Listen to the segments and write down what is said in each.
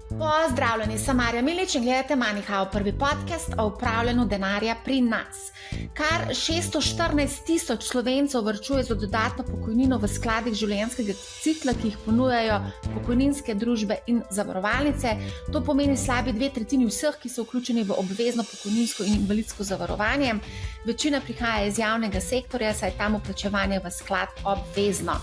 Pozdravljeni, sem Marja Milič in gledate MoneyHow, prvi podcast o upravljanju denarja pri nas. Kar 614,000 Slovencev varčuje za dodatno pokojnino v skladih življenjskega cikla, ki jih ponujajo pokojninske družbe in zavarovalnice. To pomeni slabi 2/3 vseh, ki so vključeni v obvezno pokojninsko in invalidsko zavarovanje. Večina prihaja iz javnega sektorja, saj je tam vplačevanje v sklad obvezno.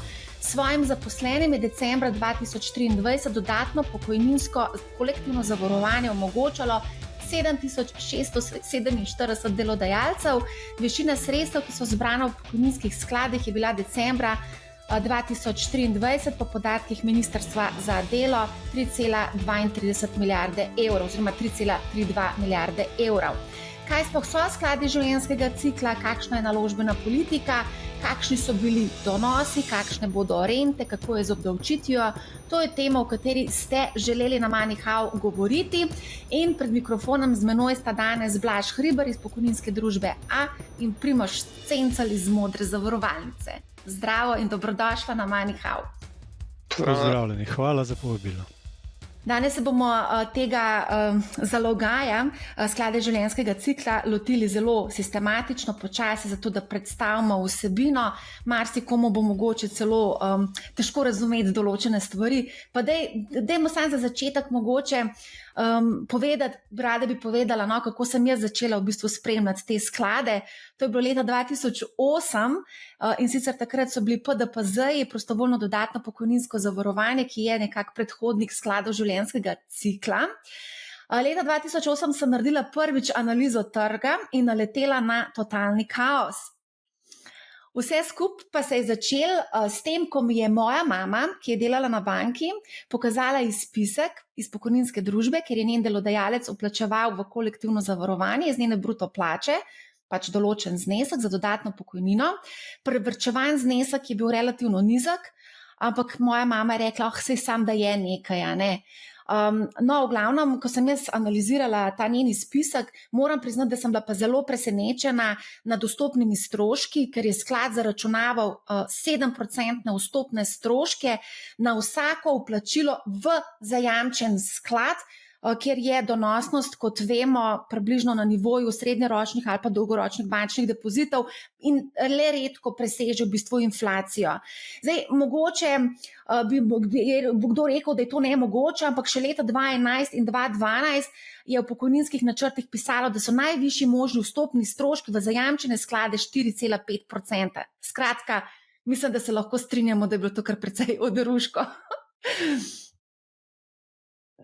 Svojim zaposlenim je decembra 2023 dodatno pokojninsko kolektivno zavarovanje omogočalo 7647 delodajalcev. Višina sredstev, ki so zbrana v pokojninskih skladih, je bila decembra 2023 po podatkih Ministrstva za delo 3,32 milijarde evrov oziroma 3,32 milijarde evrov. Kaj sploh so skladi življenjskega cikla, kakšna je naložbena politika, kakšni so bili donosi, kakšne bodo rente, kako je z obdavčitvijo. To je tema, o kateri ste želeli na MoneyHow govoriti. In pred mikrofonom z menoj sta danes Blaž Hribar iz pokojninske družbe A in Primož Cencelj iz Modre zavarovalnice. Zdravo in dobrodošla na MoneyHow. Pozdravljeni, hvala za povabilo. Danes se bomo tega zalogaja sklade življenjskega cikla lotili zelo sistematično, počasi, zato da predstavimo vsebino. Marsikomu bo mogoče celo težko razumeti določene stvari. Pa dajmo samo za začetek mogoče povedati, rada bi povedala, no, kako sem jaz začela v bistvu spremljati te sklade. To je bilo leta 2008 in sicer takrat so bili PDPZ-ji, prostovoljno dodatno pokojninsko zavarovanje, ki je nekak predhodnik skladov življenjskega cikla. Leta 2008 sem naredila prvič analizo trga in naletela na totalni kaos. Vse skupaj pa se je začel s tem, ko mi je moja mama, ki je delala na banki, pokazala izpisek iz pokojninske družbe, ker je njen delodajalec vplačeval v kolektivno zavarovanje iz njene bruto plače, pač določen znesek za dodatno pokojnino. Prevrčevan znesek je bil relativno nizek, ampak moja mama je rekla, saj sam da je nekaj, a ne. No, v glavnem, ko sem jaz analizirala ta njen izpisek, moram priznati, da sem bila pa zelo presenečena nad vstopnimi stroški, ker je sklad zaračunaval 7% vstopne stroške na vsako vplačilo v zajamčen sklad, kjer je donosnost, kot vemo, približno na nivoju srednjeročnih ali pa dolgoročnih bančnih depozitov in le redko preseže v bistvu inflacijo. Zdaj, mogoče bo kdo rekel, da je to nemogoče, ampak še leta 2011 in 2012 je v pokojninskih načrtih pisalo, da so najvišji možni vstopni stroški v zajamčene sklade 4,5%. Skratka, mislim, da se lahko strinjamo, da je bilo to kar precej oderuško.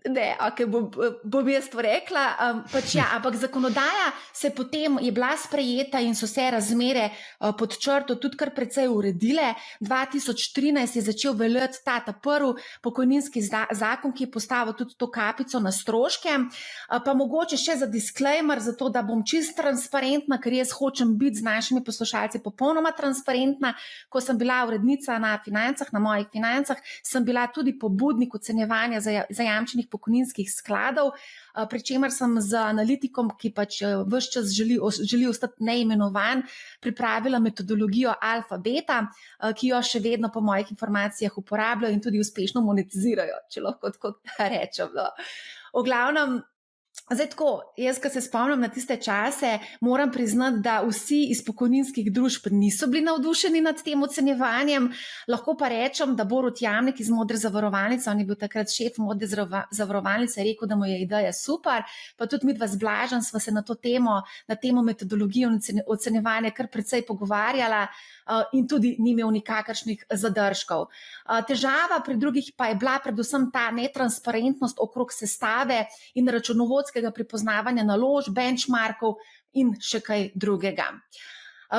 Ne, okay, bom jaz to rekla, ampak zakonodaja se potem je bila sprejeta in so se razmere pod črto tudi kar precej uredile. 2013 je začel veljati ta prvi pokojninski zakon, ki je postavil tudi to kapico na stroške. Pa mogoče še za disclaimer, zato da bom čisto transparentna, ker jaz hočem biti z našimi poslušalci popolnoma transparentna. Ko sem bila urednica na financah, na mojih financah, sem bila tudi pobudnik ocenjevanja zajamčenih pokojninskih skladov, pri čemer sem z analitikom, ki pač ves čas želi ostati neimenovan, pripravila metodologijo alfa-beta, ki jo še vedno po mojih informacijah uporabljajo in tudi uspešno monetizirajo, če lahko tako rečem. No. V glavnem, zdaj tako, jaz, ko se spomnim na tiste čase, moram priznati, da vsi iz pokojninskih družb niso bili navdušeni nad tem ocenjevanjem. Lahko pa rečem, da Borut Jamnik iz Modre zavarovalnice, on je bil takrat šef Modre zavarovalnice, je rekel, da mu je ideja super, pa tudi midva z Blažem sva se na to temo, na temo metodologije in ocenjevanja kar precej pogovarjala in tudi ni imel nikakršnih zadržkov. Težava pri drugih pa je bila predvsem ta netransparentnost okrog sestave in računovodskega prepoznavanja naložb, benchmarkov in še kaj drugega.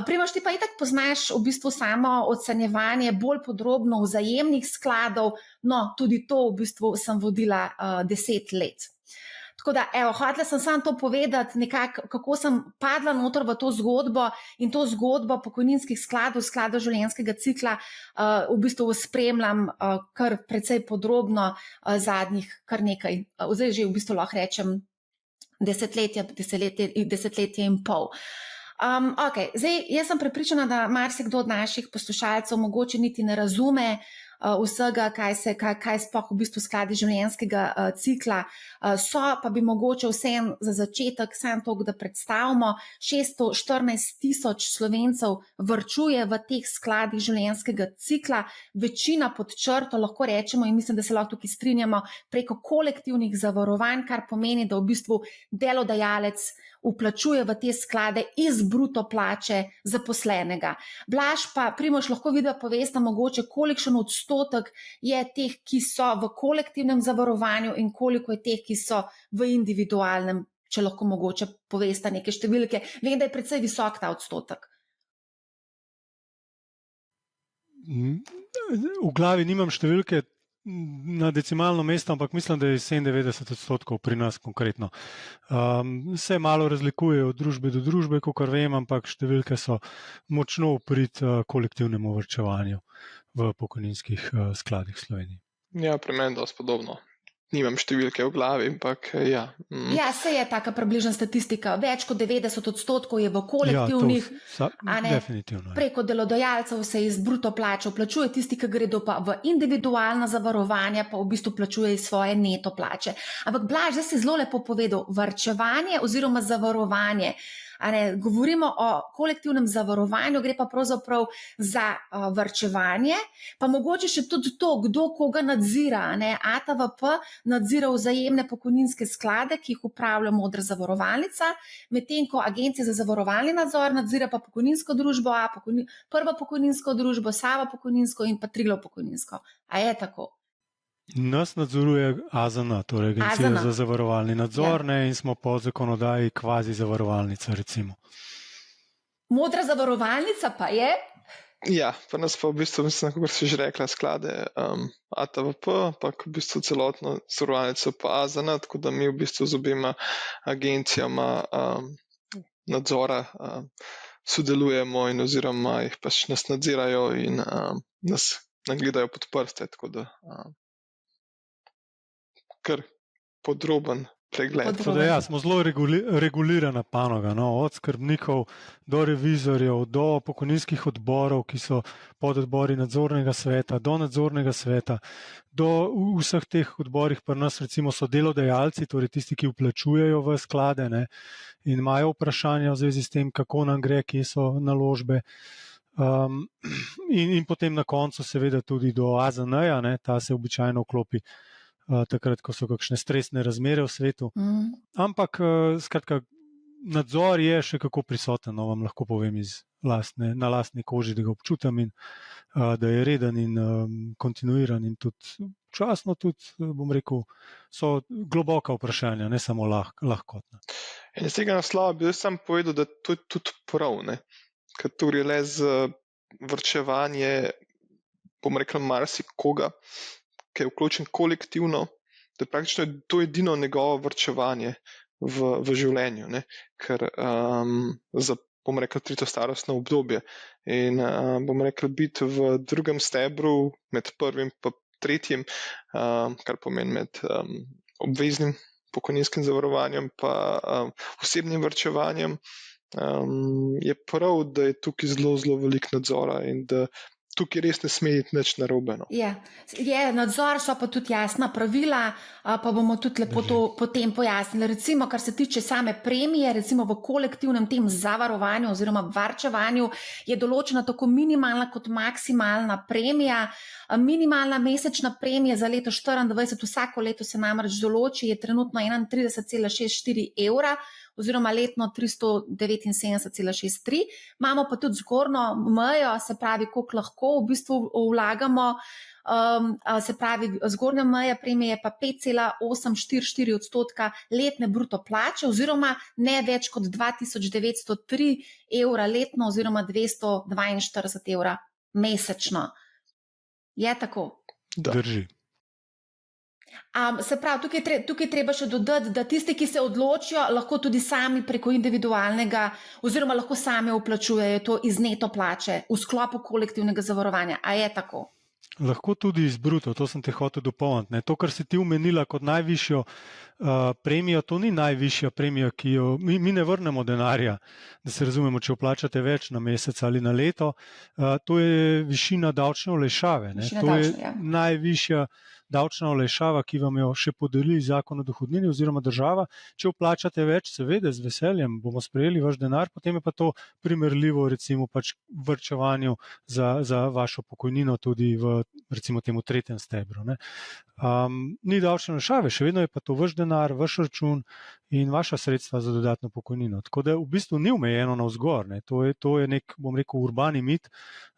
Primož, ti pa itak poznaš v bistvu samo ocenjevanje bolj podrobno vzajemnih skladov, no tudi to v bistvu sem vodila 10 let. Tako da, hotela sem samo to povedati, nekako, kako sem padla noter v to zgodbo in to zgodbo pokojninskih skladov, skladov življenjskega cikla, v bistvu spremljam kar precej podrobno zadnjih kar nekaj, zdaj že v bistvu lahko rečem desetletje in pol. Okay. Zdaj, jaz sem prepričana, da marsikdo od naših poslušalcev mogoče niti ne razume vsega, kaj sploh v bistvu skladi življenjskega cikla so, pa bi mogoče vsem za začetek samo toliko, da predstavimo, 614 tisoč Slovencev varčuje v teh skladih življenjskega cikla, večina pod črto, lahko rečemo, in mislim, da se lahko tukaj strinjamo, preko kolektivnih zavarovanj, kar pomeni, da v bistvu delodajalec vplačuje v te sklade iz bruto plače zaposlenega. Blaž pa, Primož, lahko vidva povesta mogoče, kolikšen odstotek je teh, ki so v kolektivnem zavarovanju in koliko je teh, ki so v individualnem, če lahko mogoče povesta neke številke. Vem, da je precej visok ta odstotek. V glavi nimam številke na decimalno mesto, ampak mislim, da je 97% pri nas konkretno. Se malo razlikuje od družbe do družbe, kakor vem, ampak številke so močno v prid kolektivnemu varčevanju v pokojninskih skladih v Sloveniji. Ja, pri meni dosti podobno. Nimam številke v glavi, ampak ja. Ja, se je taka približna statistika. Več kot 90% je v kolektivnih, definitivno. Preko delodajalcev se iz bruto plače vplačuje, tisti, ki gredo pa v individualna zavarovanja, pa v bistvu plačuje iz svoje neto plače. Ampak Blaž, zdaj si zelo lepo povedal, varčevanje oziroma zavarovanje. Govorimo o kolektivnem zavarovanju, gre pa pravzaprav za varčevanje, pa mogoče še tudi to, kdo koga nadzira. ATVP nadzira vzajemne pokojninske sklade, ki jih upravlja Modra zavarovalnica, medtem ko Agencija za zavarovalni nadzor nadzira pa pokojninsko družbo A, Prvo pokojninsko družbo, Sava pokojninsko in pa Triglav pokojninsko. A je tako? Nas nadzoruje AZN, torej Agencija AZN. za zavarovalni nadzor, in smo po zakonodaji kvazi zavarovalnica, recimo. Modra zavarovalnica pa je? Ja, pa nas pa v bistvu, mislim, kako si že rekla, sklade ATVP, pa v bistvu celotno zavarovalnico pa AZN, tako da mi v bistvu z obema agencijama nadzora sodelujemo in oziroma jih pač nas nadzirajo in nas gledajo pod prste, tako da kar podroben pregled. Smo zelo regulirana panoga, od skrbnikov do revizorjev, do pokojninskih odborov, ki so pododbori nadzornega sveta, do nadzornega sveta, do vseh teh odborih pri nas recimo so delodajalci, torej tisti, ki vplačujejo v sklade, in imajo vprašanja v zvezi s tem, kako nam gre, kje so naložbe. In potem na koncu seveda tudi do AZN-ja, ta se običajno vklopi takrat, ko so kakšne stresne razmere v svetu. Ampak skratka, nadzor je še kako prisoten, vam lahko povem na lastni koži, da ga občutam in da je reden in kontinuiran in tudi včasno tudi, bom rekel, so globoka vprašanja, ne samo lahkotna. In iz tega naslova bi jaz sam povedal, da to je tudi prav, ker tu je le z varčevanje, bom rekel, marsikoga, ki je vključen kolektivno, da praktično je to edino njegovo varčevanje v življenju, ker za, bom rekel, tretje starostno obdobje. In bom rekel, biti v drugem stebru med prvim pa tretjim, kar pomeni med obveznim pokojninskim zavarovanjem pa osebnim varčevanjem, je prav, da je tukaj zelo, zelo velik nadzora in da tukaj res ne sme iti nič narobe. Je nadzor, so pa tudi jasna pravila, pa bomo tudi lepo to potem pojasnili. Recimo, kar se tiče same premije, recimo v kolektivnem tem zavarovanju oziroma varčevanju je določena tako minimalna kot maksimalna premija. Minimalna mesečna premija za leto 2024, vsako leto se namreč določi, je trenutno 31,64 evra, oziroma letno 379,63. Imamo pa tudi zgornjo mejo, se pravi, koliko lahko v bistvu vlagamo, se pravi, zgornja meja premije je pa 5,844% letne bruto plače oziroma ne več kot 2903 evra letno oziroma 242 evra mesečno. Je tako? Drži. Se pravi, tukaj treba še dodati, da tisti, ki se odločijo, lahko tudi sami preko individualnega oziroma lahko sami vplačujejo to iz neto plače v sklopu kolektivnega zavarovanja. A je tako? Lahko tudi iz bruto, to sem te hotel dopolniti. To, kar si ti omenila kot najvišjo premijo, to ni najvišja premija, ki jo mi ne vrnemo denarja, da se razumemo, če vplačate več na mesec ali na leto. To je višina davčne olajšave. To je najvišja davčna olajšava, ki vam jo še podeli Zakon o dohodnini oziroma država. Če vplačate več, seveda z veseljem bomo sprejeli vaš denar, potem je pa to primerljivo recimo pač varčevanju za vašo pokojnino tudi v recimo temu tretjem stebru. Ni davčne olajšave, še vedno je pa to vaš denar, vaš račun in vaša sredstva za dodatno pokojnino. Tako da v bistvu ni omejeno navzgor. To je nek, bom rekel, urbani mit,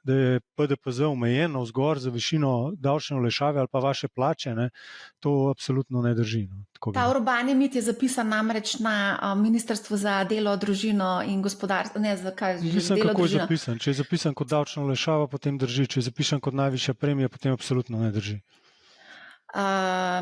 da je PDPZ omejen navzgor za višino davčne olajšave ali pa vaše plače. To absolutno ne drži. Ta urbani mit je zapisan namreč na Ministrstvu za delo, družino in gospodarstvo. Mislim, kako je zapisan. Če je zapisan kot davčna olajšava, potem drži. Če je zapisan kot najvišja premija, potem absolutno ne drži.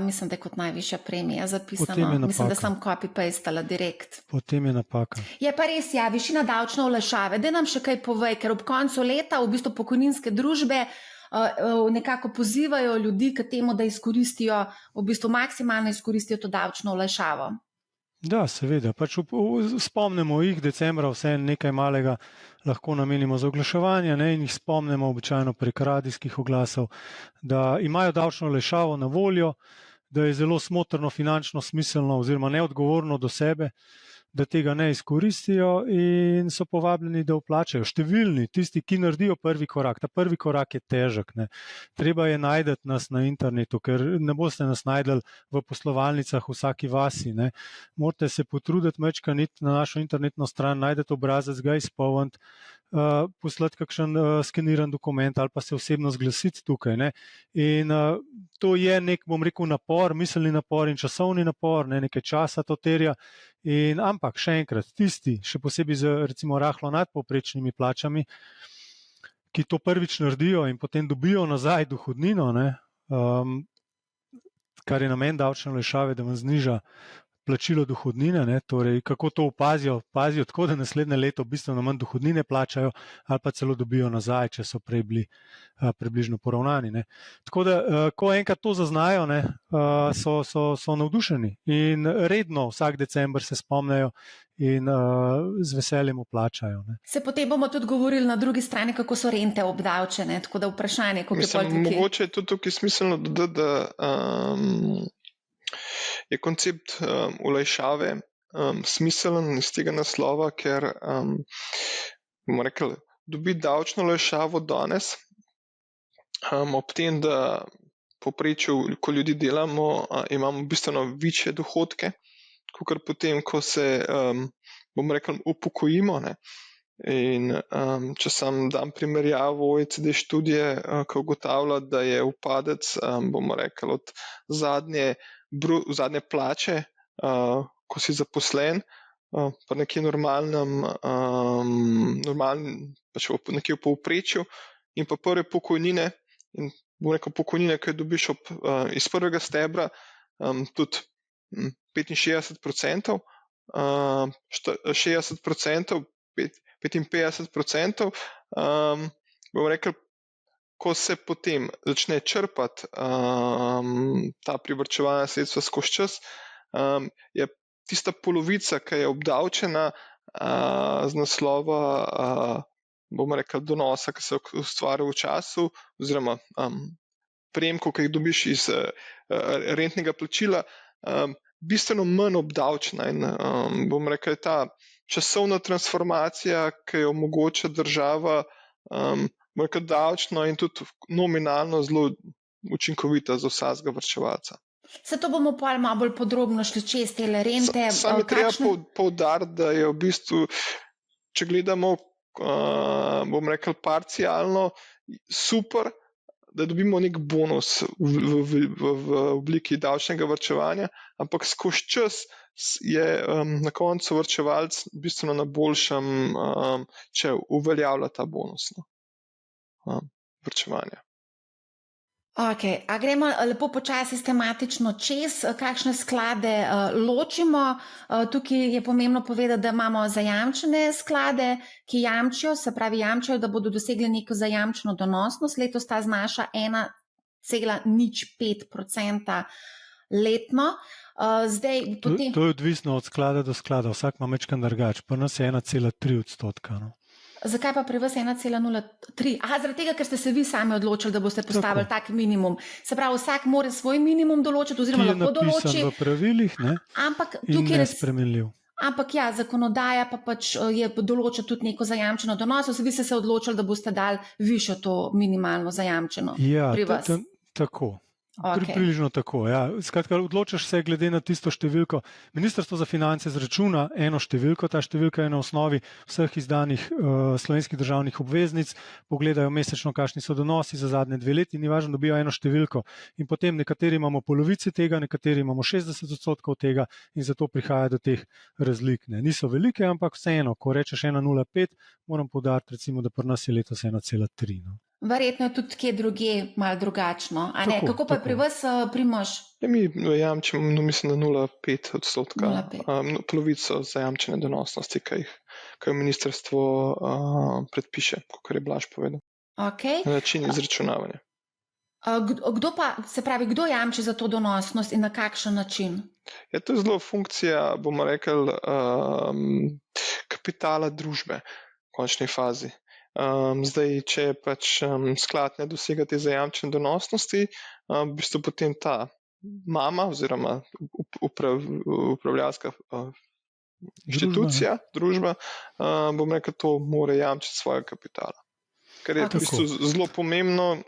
Mislim, da je kot najvišja premija zapisano. Mislim, da sem copy-pastala direkt. Potem je napaka. Je pa res, višina davčne olajšave. Daj nam še kaj povej, ker ob koncu leta v bistvu pokojninske družbe nekako pozivajo ljudi k temu, da izkoristijo, v bistvu maksimalno izkoristijo to davčno olajšavo. Da, seveda. Pač spomnimo jih, decembra vse nekaj malega lahko namenimo za oglaševanje in jih spomnimo običajno prek radijskih oglasov, da imajo davčno olajšavo na voljo, da je zelo smotrno, finančno smiselno oziroma neodgovorno do sebe, da tega ne izkoristijo in so povabljeni, da vplačajo. Številni, tisti, ki naredijo prvi korak. Ta prvi korak je težek. Treba je najti nas na internetu, ker ne boste nas najdeli v poslovalnicah v vsaki vasi. Morate se potruditi, mečkaniti na našo internetno stran, najdete obrazec, ga izpolniti, poslati kakšen skeniran dokument ali pa se osebno zglasiti tukaj. In to je nek, bom rekel, napor, miselni napor in časovni napor, nekaj časa to terja. Ampak še enkrat, tisti, še posebej z recimo rahlo nadpovprečnimi plačami, ki to prvič naredijo in potem dobijo nazaj dohodnino, kar je namen davčne olajšave, da vam zniža plačilo dohodnine, torej kako to opazijo, tako da naslednje leto bistveno manj dohodnine plačajo ali pa celo dobijo nazaj, če so prej bili približno poravnani. Tako da, ko enkrat to zaznajo, so navdušeni in redno vsak december se spomnejo in z veseljem vplačajo. Se potem bomo tudi govorili na drugi strani, kako so rente obdavčene, tako da vprašanje, kako je pol tukaj. Mogoče je tudi tukaj smiselno dodati, da je koncept olajšave smiselen iz tega naslova, ker bomo rekli, dobiti davčno olajšavo danes, ob tem, da povprečju, ko ljudi delamo, imamo bistveno večje dohodke, kakor potem, ko se, bomo rekli, upokojimo. In če sam dam primerjavo OECD študije, ki ugotavlja, da je upadec, bomo rekli, od zadnje plače, ko si zaposlen, pa nekje normalnem, pač nekje v povprečju, in pa prve pokojnine, in bom rekel pokojnine, ki jo dobiš iz prvega stebra, tudi 65%, 60%, 55%, bom rekel, ko se potem začne črpati ta privarčevana sredstva skozi čas, je tista polovica, ki je obdavčena z naslova, bomo rekel, donosa, ki se ustvari v času, oziroma prejemkov, ki jih dobiš iz rentnega plačila, bistveno manj obdavčena. In bom rekel, ta časovna transformacija, ki jo omogoča država, davčno in tudi nominalno zelo učinkovita za vsakega varčevalca. Se to bomo pa malo bolj podrobno šli čez te rente. Sam je treba poudariti, da je v bistvu, če gledamo, bom rekel, parcialno, super, da dobimo nek bonus v obliki davčnega varčevanja, ampak skozi čas je na koncu varčevalc bistveno na boljšem, če uveljavlja ta bonus varčevanja. Ok, a gremo lepo počasi sistematično čez, kakšne sklade ločimo. Tukaj je pomembno povedati, da imamo zajamčene sklade, ki jamčijo, se pravi jamčijo, da bodo dosegli neko zajamčeno donosnost. Letos ta znaša 1,05% letno. To je odvisno od sklada do sklada, vsak ima mečkan drugače, pa nas je 1,3%. No. Zakaj pa pri vas 1,03? Aha, zaradi tega, ker ste se vi sami odločili, da boste postavili tak minimum. Se pravi, vsak mora svoj minimum določiti, oziroma lahko določi. Ki je napisan v pravilih, ne? Ampak in nespremenljiv. Ampak ja, zakonodaja pa pač je določa tudi neko zajamčeno donosnost. Vi ste se odločili, da boste dali višjo to minimalno zajamčeno pri vas. Tako. Okay. Približno tako. Ja. Skratka, odločaš se glede na tisto številko. Ministrstvo za finance zračuna eno številko, ta številka je na osnovi vseh izdanih slovenskih državnih obveznic, pogledajo mesečno, kakšni so donosi za zadnje 2 leti, ni važno, dobijo eno številko. In potem nekateri imamo polovici tega, nekateri imamo 60% tega in zato prihaja do teh razlik. Ne. Niso velike, ampak vseeno, ko rečeš 1,05, moram poudariti, recimo, da pri nas je letos 1,3. No. Verjetno je tudi kje drugje malo drugačno. Kako pa je pri vas, Primož? Mi jamčimo, mislim, na 0,5%. Polovico zajamčene donosnosti, kaj ministrstvo predpiše, kot je Blaž povedal. Okay. Na način izračunavanja. Kdo jamči za to donosnost in na kakšen način? Ja, to je zelo funkcija, bomo rekli, kapitala družbe v končni fazi. Zdaj, če pač sklad ne dosega te zajamčene donosnosti, v bistvu potem ta mama oziroma upravljalska inštitucija, družba, bom rekel, to mora jamčiti svojega kapitala. Kar je v bistvu zelo pomembno,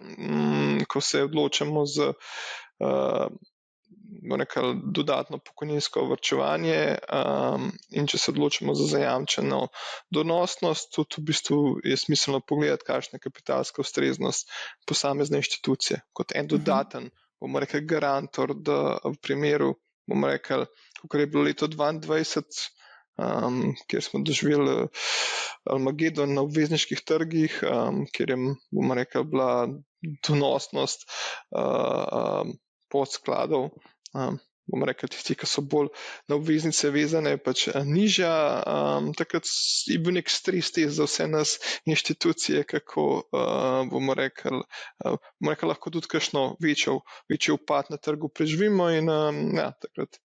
ko se odločamo z dodatno pokojninsko varčevanje in če se odločimo za zajamčeno donosnost, tudi v bistvu je smiselno pogledati, kakšna je kapitalska ustreznost posamezne inštitucije. Kot en dodaten, bomo rekli, garantor, da v primeru, bomo rekli, kako je bilo leto 2022, kjer smo doživeli Armagedon na obvezniških trgih, kjer je, bomo rekli, bila donosnost podskladov, bomo rekli, tisti, ki so bolj na obveznice vezane, pač nižja. Takrat je bil nek stres test za vse nas inštitucije, kako bomo rekli, lahko tudi kakšno večji upad na trgu preživimo in ja, takrat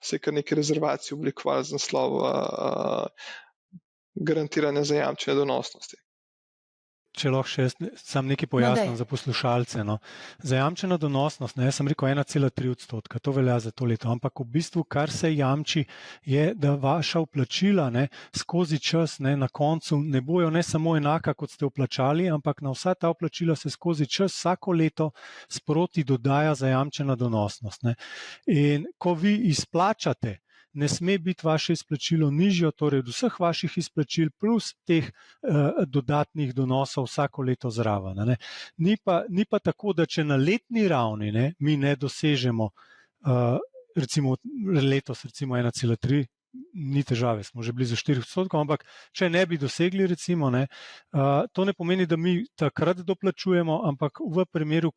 se je kar nekaj rezervacij oblikovalo z naslova garantirane zajamčene donosnosti. Če lahko še sam nekaj pojasnim za poslušalce. No. Zajamčena donosnost, jaz sem rekel 1,3%, to velja za to leto, ampak v bistvu, kar se jamči, je, da vaša vplačila skozi čas na koncu ne bojo ne samo enaka, kot ste vplačali, ampak na vsa ta vplačila se skozi čas vsako leto sproti dodaja zajamčena donosnost. Ne. In ko vi izplačate, ne sme biti vaše izplačilo nižjo, torej od vseh vaših izplačil plus teh dodatnih donosov vsako leto zraven. Ni pa tako, da če na letni ravni mi ne dosežemo, recimo letos 1,3, ni težave, smo že blizu 4%, ampak če ne bi dosegli, recimo, to ne pomeni, da mi takrat doplačujemo, ampak v primeru,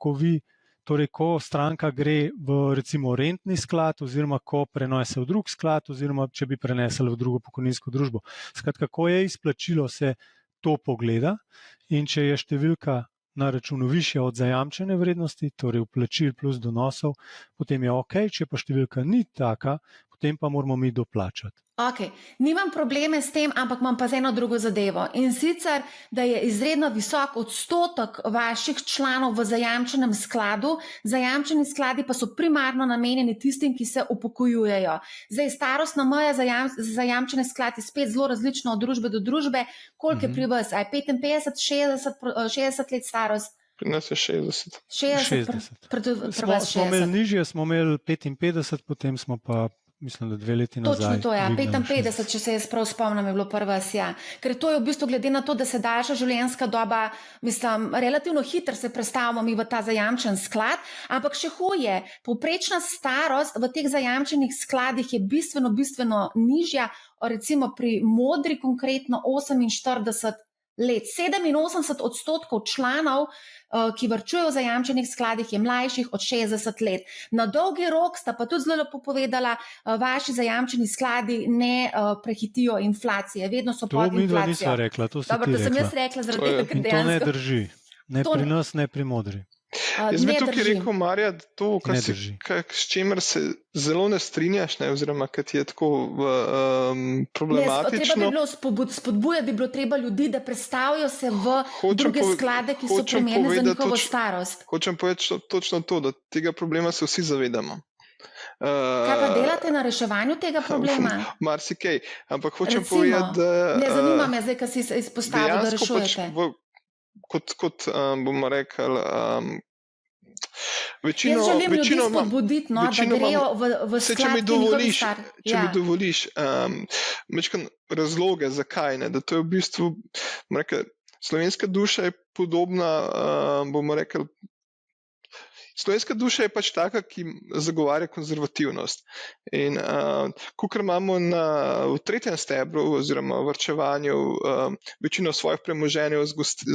ko stranka gre v recimo rentni sklad oziroma ko prenese v drug sklad oziroma če bi prenesla v drugo pokojninsko družbo. Skratka, ko je izplačilo, se to pogleda in če je številka na računu višja od zajamčene vrednosti, torej vplačil plus donosov, potem je ok, če pa številka ni taka, potem pa moramo mi doplačati. Ok, nimam probleme s tem, ampak imam pa z eno drugo zadevo. In sicer, da je izredno visok odstotek vaših članov v zajamčenem skladu, zajamčeni skladi pa so primarno namenjeni tistim, ki se upokojujejo. Zdaj, starostna meja za zajamčene sklad je spet zelo različna od družbe do družbe. Koliko je pri vas? Aj 55, 60 let starost? Pri nas je 60. 60. Smo imeli nižje, smo imeli 55, potem smo pa mislim, da 2 leti nazaj. Točno to, ja. 55, če se jaz prav spomnim, je bilo pri vas, ja. Ker to je v bistvu glede na to, da se daljša življenjska doba, mislim, relativno hitro se prestavimo mi v ta zajamčen sklad, ampak še huje, povprečna starost v teh zajamčenih skladih je bistveno nižja, recimo pri modri konkretno 48 let. 87% članov, ki varčujejo v zajamčenih skladih, je mlajših od 60 let. Na dolgi rok sta pa tudi zelo lepo povedala, vaši zajamčeni skladi ne prehitijo inflacije, vedno so pod inflacijo. To midva nisva rekla, to si ti rekla. To sem jaz rekla, zaradi tega, ker dejansko... In to ne drži, ne pri nas, ne pri modri. Jaz bi tukaj rekel, Marja, da to, s čimer se zelo ne strinjaš, ne, oziroma kad je tako problematično. Spodbujati bi bilo treba ljudi, da predstavijo se v druge sklade, ki so primerne za njihovo starost. Hočem povedati točno to, da tega problema se vsi zavedamo. Kaj pa delate na reševanju tega problema? Marsikaj, ampak hočem povedati, da... Ne, zanima me zdaj, kaj si izpostavil, da rešujete. Kot bomo rekli, večino... Jaz želim ljudi spodbuditi, no, da grejo v sklad, ki njihovi star. Če mi dovoliš, mečkam razloge, zakaj ne, da to je v bistvu, bomo rekli, slovenska duša je podobna, bomo rekli, slovenska duša je pač taka, ki zagovarja konzervativnost. In kakor imamo v tretjem stebru oziroma varčevanju večino svojih premoženj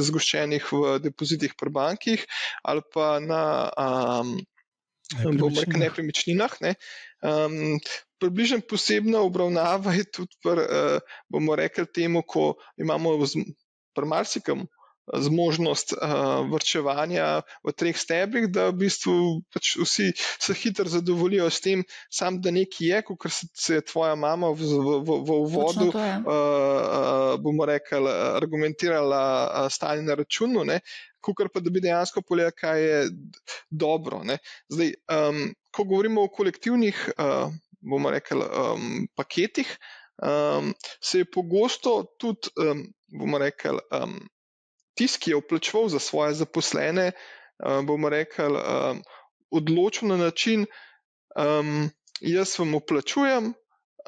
zgoščenih v depozitih pri bankih ali pa na nepremičninah, ne, približno posebna obravnava je tudi bomo rekli temu, ko imamo pri marsikom zmožnost varčevanja v treh stebrih, da v bistvu pač vsi se hitro zadovoljijo s tem, sam da nekaj je, kot se je tvoja mama v uvodu bomo rekli, argumentirala stanje na računu, ne, kot pa da bi dejansko pogledali, kaj je dobro. Ne. Zdaj, ko govorimo o kolektivnih bomo rekli, paketih, se je pogosto tudi bomo rekli, tisti, ki je vplačeval za svoje zaposlene, bomo rekli, odločil na način, jaz vam vplačujem,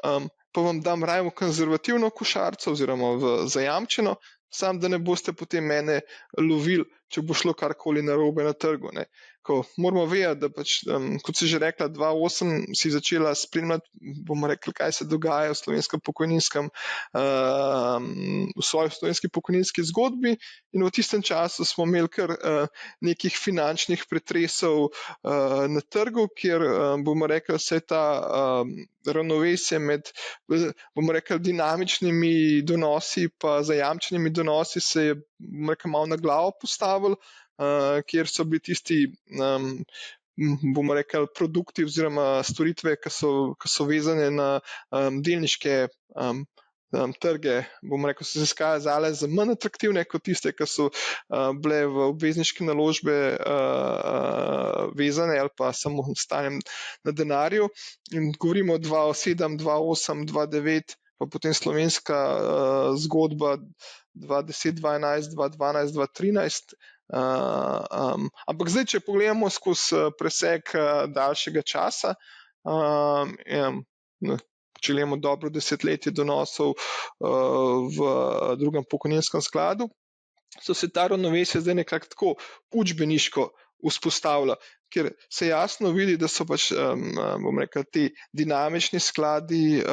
pa vam dam raje v konzervativno košarico oziroma v zajamčeno, sam da ne boste potem mene lovili, če bo šlo karkoli narobe na trgu. Ne. Ko moramo vedeti, da pač, kot si že rekla, 2008 si začela spremljati, bomo rekli, kaj se dogaja v slovenskem pokojninskem, v svoji slovenski pokojninski zgodbi, in v tistem času smo imeli kar nekih finančnih pretresov na trgu, kjer bomo rekli, se je ta ravnovesje med, bomo rekli, dinamičnimi donosi pa zajamčenimi donosi se je, bomo rekli, malo na glavo postavil, kjer so bili tisti, bomo rekli, produkti oziroma storitve, ki so vezane na delniške trge, bomo rekli, so se izkazale za manj atraktivne kot tiste, ki so bile v obvezniške naložbe vezane ali pa samo stanjem na denarju. In govorimo o 2007, 2008, 2009, pa potem slovenska zgodba 2010, 2011, 2012, 2013. Ampak zdaj, če pogledamo skozi presek daljšega časa, če gledamo dobro desetletje donosov v drugem pokojninskem skladu, so se ta ravnovesje zdaj nekako tako učbeniško vzpostavlja, ker se jasno vidi, da so pač, bomo rekli, ti dinamični skladi,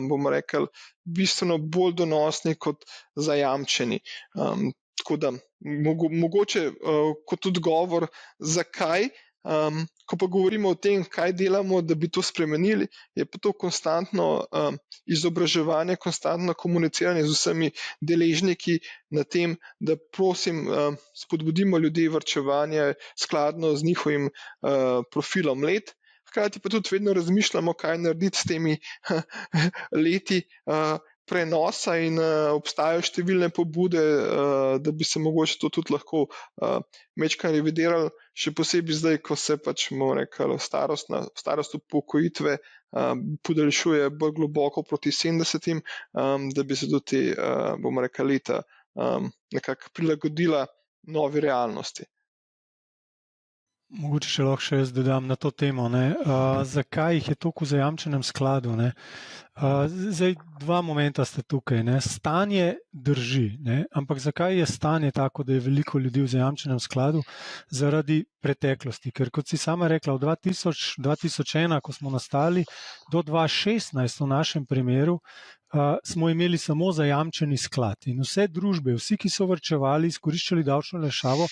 bomo rekli, bistveno bolj donosni kot zajamčeni. Tako da mogoče kot odgovor, zakaj, ko pa govorimo o tem, kaj delamo, da bi to spremenili, je pa to konstantno izobraževanje, konstantno komuniciranje z vsemi deležniki na tem, da prosim spodbudimo ljudi varčevanje skladno z njihovim profilom let. Hkrati pa tudi vedno razmišljamo, kaj narediti s temi leti prenosa in obstajajo številne pobude, da bi se mogoče to tudi lahko majčkeno revidiralo, še posebej zdaj, ko se pač, bomo rekli, starost upokojitve podaljšuje bolj globoko proti 70, da bi se do te, bomo rekli, leta nekako prilagodila novi realnosti. Mogoče še lahko še jaz dodam na to temo, zakaj jih je toliko v zajamčenem skladu. Zdaj, dva momenta sta tukaj. Stanje drži, ampak zakaj je stanje tako, da je veliko ljudi v zajamčenem skladu? Zaradi preteklosti, ker kot si sama rekla, od 2001, ko smo nastali, do 2016 v našem primeru, smo imeli samo zajamčeni sklad in vse družbe, vsi, ki so varčevali, izkoriščali davčno olajšavo,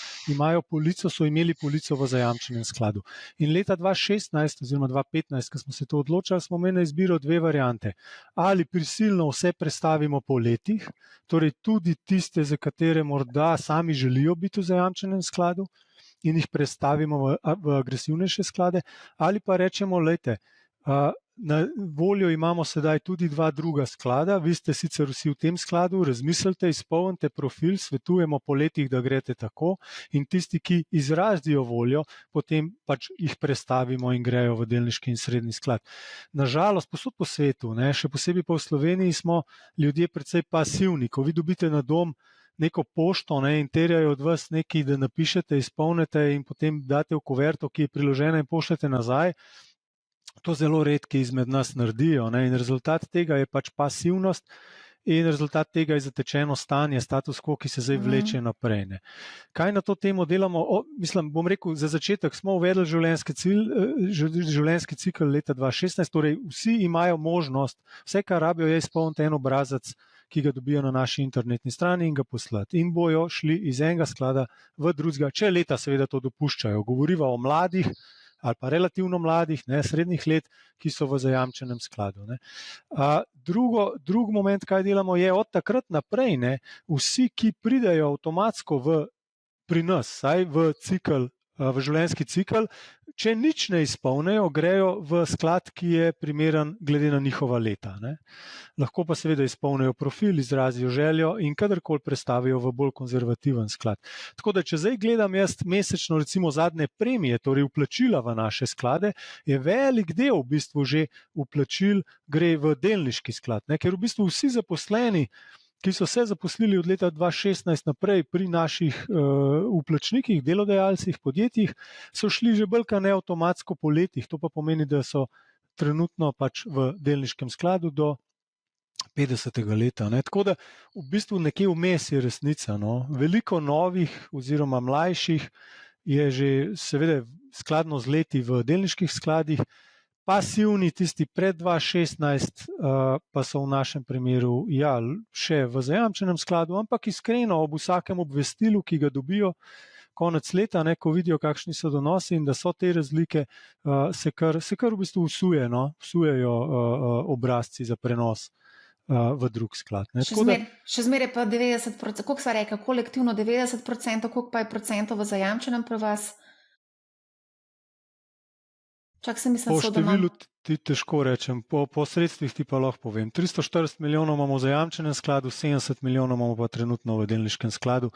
so imeli polico v zajamčenem skladu. In leta 2016 oziroma 2015, ko smo se to odločali, smo imeli na izbiro dve variante. Ali prisilno vse prestavimo po letih, torej tudi tiste, za katere morda sami želijo biti v zajamčenem skladu, in jih prestavimo v agresivnejše sklade, ali pa rečemo, lejte, na voljo imamo sedaj tudi 2 druga sklada, vi ste sicer vsi v tem skladu, razmislite, izpolnite profil, svetujemo po letih, da greste tako, in tisti, ki izrazijo voljo, potem pač jih prestavimo in grejo v delniški in srednji sklad. Nažalost, povsod po svetu, še posebej pa v Sloveniji, smo ljudje precej pasivni. Ko vi dobite na dom neko pošto in terjajo od vas nekaj, da napišete, izpolnite in potem date v kuverto, ki je priložena, in pošljete nazaj, to zelo redki izmed nas naredijo, in rezultat tega je pač pasivnost in rezultat tega je zatečeno stanje, status quo, ki se zdaj vleče naprej. Kaj na to temo delamo? Bom rekel, za začetek smo uvedli življenjski cikl leta 2016, torej vsi imajo možnost, vse, kar rabijo, je izpolniti en obrazac, ki ga dobijo na naši internetni strani, in ga poslati. In bojo šli iz enega sklada v drugega, če leta seveda to dopuščajo. Govoriva o mladih, ali pa relativno mladih, srednjih let, ki so v zajamčenem skladu. Drug moment, kaj delamo, je od takrat naprej, vsi, ki pridejo avtomatsko pri nas, saj v življenjski cikl, če nič ne izpolnejo, grejo v sklad, ki je primeren glede na njihova leta. Lahko pa seveda izpolnejo profil, izrazijo željo in kadarkoli prestavijo v bolj konzervativen sklad. Tako da, če zdaj gledam jaz mesečno recimo zadnje premije, torej vplačila v naše sklade, je velik del v bistvu že vplačil gre v delniški sklad, ker v bistvu vsi zaposleni, ki so se zaposlili od leta 2016 naprej pri naših vplačnikih, delodajalcih, podjetjih, so šli že bolj kot ne avtomatsko po letih. To pa pomeni, da so trenutno pač v delniškem skladu do 50. leta. Tako da v bistvu nekje vmes je resnica. Veliko novih oziroma mlajših je že seveda skladno z leti v delniških skladih, pasivni, tisti pred 2016, pa so v našem primeru še v zajamčenem skladu, ampak iskreno ob vsakem obvestilu, ki ga dobijo konec leta, ko vidijo, kakšni so donosi in da so te razlike, se kar v bistvu vsujejo obrazci za prenos v drug sklad. Še zmeraj pa 90%, koliko sva rekla, kolektivno 90%, koliko pa je procentov v zajamčenem pri vas? Po številu ti težko rečem, po sredstvih ti pa lahko povem. 340 milijonov imamo v zajamčenem skladu, 70 milijonov imamo pa trenutno v delniškem skladu,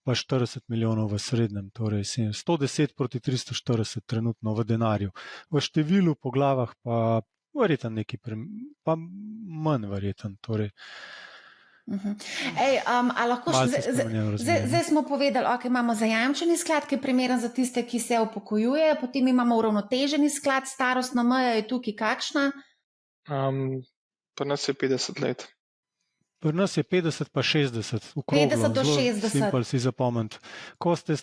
pa 40 milijonov v srednjem, torej 110 proti 340 trenutno v denarju. V številu po glavah pa verjeten nekaj, pa manj verjeten, torej. Zdaj smo povedali, imamo zajamčeni sklad, ki je primeren za tiste, ki se upokojujejo, potem imamo uravnoteženi sklad, starostna meja je tukaj kakšna? Pri nas je 50 let. Pri nas je 50 pa 60, okroglo, 50 do 60. Simpel si zapomniti. Ko ste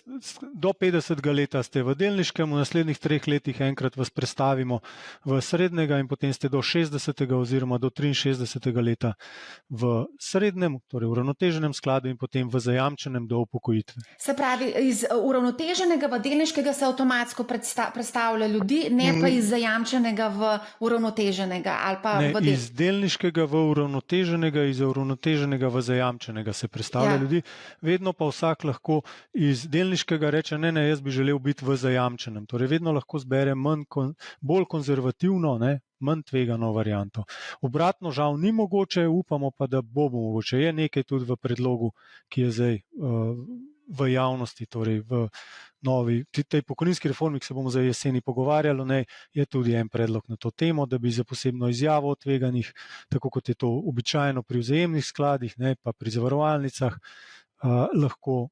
do 50. leta ste v delniškem, v naslednjih 3 letih enkrat vas prestavimo v srednjega in potem ste do 60. oziroma do 63. leta v srednjem, torej v uravnoteženem skladu in potem v zajamčenem do upokojitve. Se pravi, iz uravnoteženega v delniškega se avtomatsko prestavlja ljudi, ne pa iz zajamčenega v uravnoteženega ali pa ne, iz delniškega v uravnoteženega, iz uravnoteženega v zajamčenega se predstavlja ljudi, vedno pa vsak lahko iz delniškega reče, ne, jaz bi želel biti v zajamčenem. Torej vedno lahko zbere bolj konzervativno, manj tvegano varianto. Obratno žal ni mogoče, upamo pa, da bo mogoče. Je nekaj tudi v predlogu, ki je zdaj v javnosti, torej v novi, tej pokojninski reformi, ki se bomo za jeseni pogovarjali, je tudi en predlog na to temo, da bi za posebno izjavo o tveganjih, tako kot je to običajno pri vzajemnih skladih, pa pri zavarovalnicah, lahko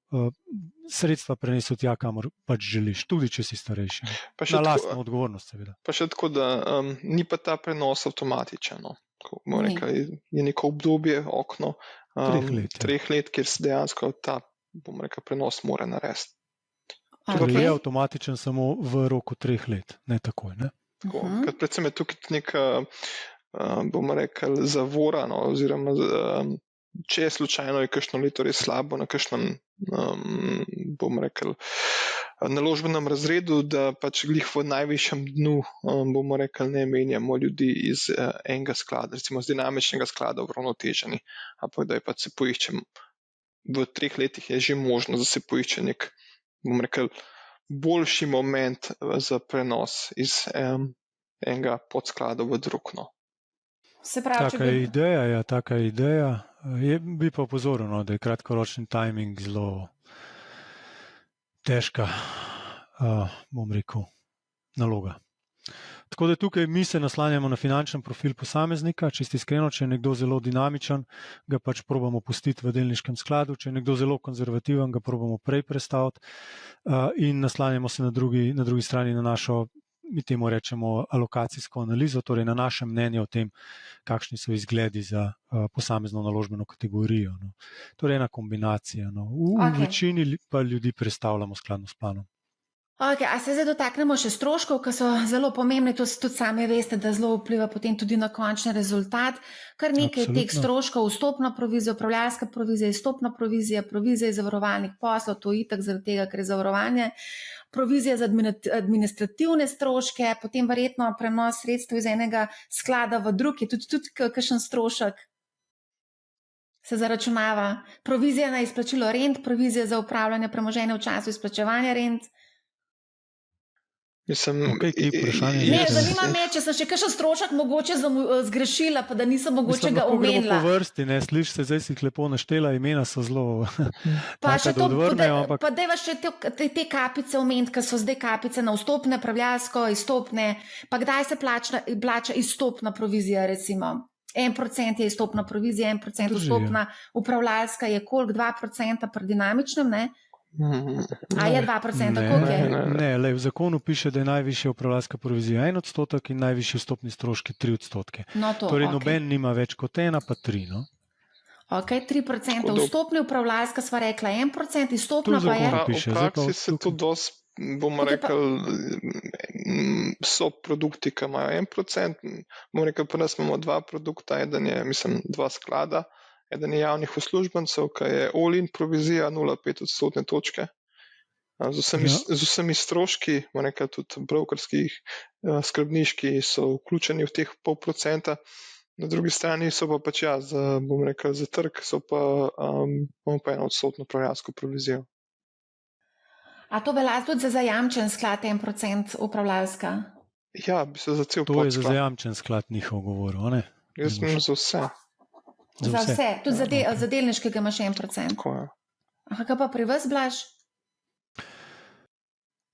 sredstva prenesel tja, kamor pač želiš, tudi če si starejši. Na lastno odgovornost, seveda. Pa še tako, da ni pa ta prenos avtomatičen. Je neko obdobje, okno 3 let, kjer se dejansko ta prenos mora narediti. Torej je avtomatičen samo v roku 3 let, ne takoj. Predvsem je tukaj neka, zavora, oziroma če je slučajno je kakšno leto res slabo na kakšnem, naložbenem razredu, da pač glih v najvišjem dnu, ne menjamo ljudi iz enega sklada, recimo z dinamičnega sklada v uravnoteženi, ampak da je pač se poiščem v 3 letih je že možno, da se poišče nek, boljši moment za prenos iz enega podsklada v drug. No. Se pravi, Taka je ideja. Bi pa opozoril, no, da je kratkoročni timing zelo težka, bom rekel, naloga. Tako da tukaj mi se naslanjamo na finančen profil posameznika, čisto iskreno, če je nekdo zelo dinamičen, ga pač probamo pustiti v delniškem skladu, če je nekdo zelo konzervativen, ga probamo prej prestaviti in naslanjamo se na drugi strani na našo, mi temu rečemo, alokacijsko analizo, torej na naše mnenje o tem, kakšni so izgledi za posamezno naložbeno kategorijo. No. Torej ena kombinacija. No. V večini pa ljudi prestavljamo skladno s planom. Okay, a se zdaj dotaknemo še stroškov, ki so zelo pomembni, to tudi sami veste, da zelo vpliva potem tudi na končni rezultat. Kar nekaj teh stroškov, vstopna provizija, upravljalska provizija, izstopna provizija, provizija iz zavarovalnih poslov, to itak zaradi tega, ker je zavarovanje, provizija za administrativne stroške, potem verjetno prenos sredstev iz enega sklada v drug, je tudi kakšen strošek se zaračunava, provizija na izplačilo rent, provizija za upravljanje premoženja v času izplačevanja rent. Zanima me, če sem še kakšen strošek mogoče zgrešila, pa da nisem mogoče ga omenila. Po vrsti, ne, sliš se, zdaj si lepo naštela, imena so zelo taka, da odvrnejo. Pa dajva še te kapice omeniti, ker so zdaj kapice na vstopne, upravljalsko, izstopne, pa kdaj se plača izstopna provizija, recimo? 1% je izstopna provizija, 1% vstopna, upravljalska je koliko? 2% pri dinamičnem, ne? A je 2%, koliko je? Ne, v zakonu piše, da je najvišja upravljalska provizija 1% in najvišji vstopni stroški 3%. No to, torej noben nima več kot 1, pa 3, no? Ok, 3% vstopni, upravljalska sva rekla 1%, izstopna pa je? V praksi se to dosti, bomo rekel, so produkti, ki imajo 1%, bomo rekel, pa nas imamo 2 produkta, eden je, mislim, 2 sklada, eden je javnih uslužbencev, ki je all-in provizija 0,5% točke. Z vsemi stroški, bomo rekel, tudi brokerskih, skrbniški so vključeni v teh 0,5%. Na drugi strani so pa pač bomo rekel, za trg so pa, bomo pa 1% upravljalsko provizijo. A to velja tudi za zajamčen sklad 1% upravljalska? Ja, bi se za cel podsklad. To je za zajamčen sklad njihov govoril, ne? Jaz mislim za vse. Za vse, tudi za delniškega imaš 1%. Tako je. Aha, kaj pa pri vas, Blaž?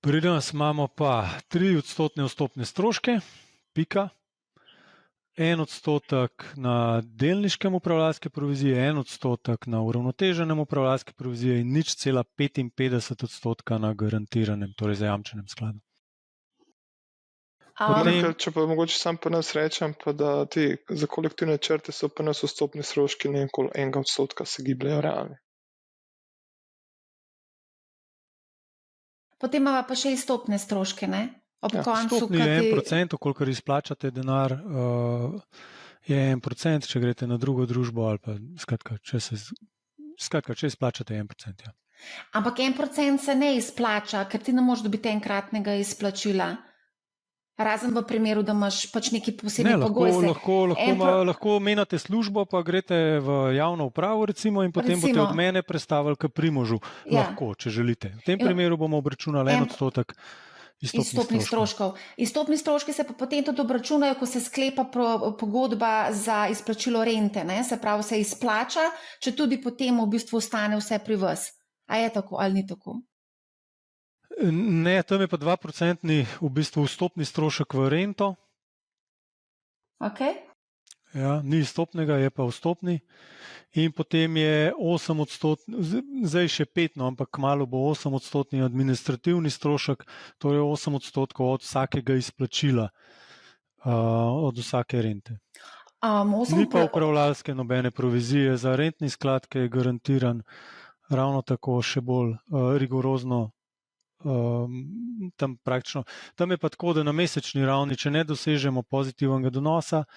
Pri nas imamo pa 3% vstopne stroške, pika, 1% na delniškem upravljalske provizije, 1% na uravnoteženem upravljalske provizije in 0,55% na garantiranem, torej zajamčenem skladu. Če pa mogoče sam pa nas rečem, pa da za kolektivne črte so pa nas vstopni stroški nekoli 1% se gibljajo realni. Potem imamo pa še izstopne stroške, ne? Vstopni je 1%, kolikor izplačate denar, je 1%, če greste na drugo družbo ali pa skratka, če izplačate 1%. Ja. Ampak 1% se ne izplača, ker ti ne moreš dobiti enkratnega izplačila. Razen v primeru, da imaš pač neki posebni pogoj. Lahko menjate službo, pa greste v javno upravo recimo in potem boste od mene prestavili k Primožu. Lahko, če želite. V tem primeru bomo obračunali 1% izstopnih stroškov. Izstopni stroški se pa potem tudi obračunajo, ko se sklepa pogodba za izplačilo rente. Ne? Se pravi, se izplača, če tudi potem v bistvu ostane vse pri vas. A je tako ali ni tako? Ne, tam je pa 2% v bistvu vstopni strošek v rento. Ok. Ja, ni izstopnega, je pa vstopni. In potem je 8%, zdaj še 5, no, ampak kmalu bo 8% administrativni strošek, torej 8% od vsakega izplačila, od vsake rente. Ni pa upravljalske nobene provizije za rentni sklad, ki je garantiran ravno tako še bolj rigorozno. Tam je pa tako, da na mesečni ravni, če ne dosežemo pozitivnega donosa,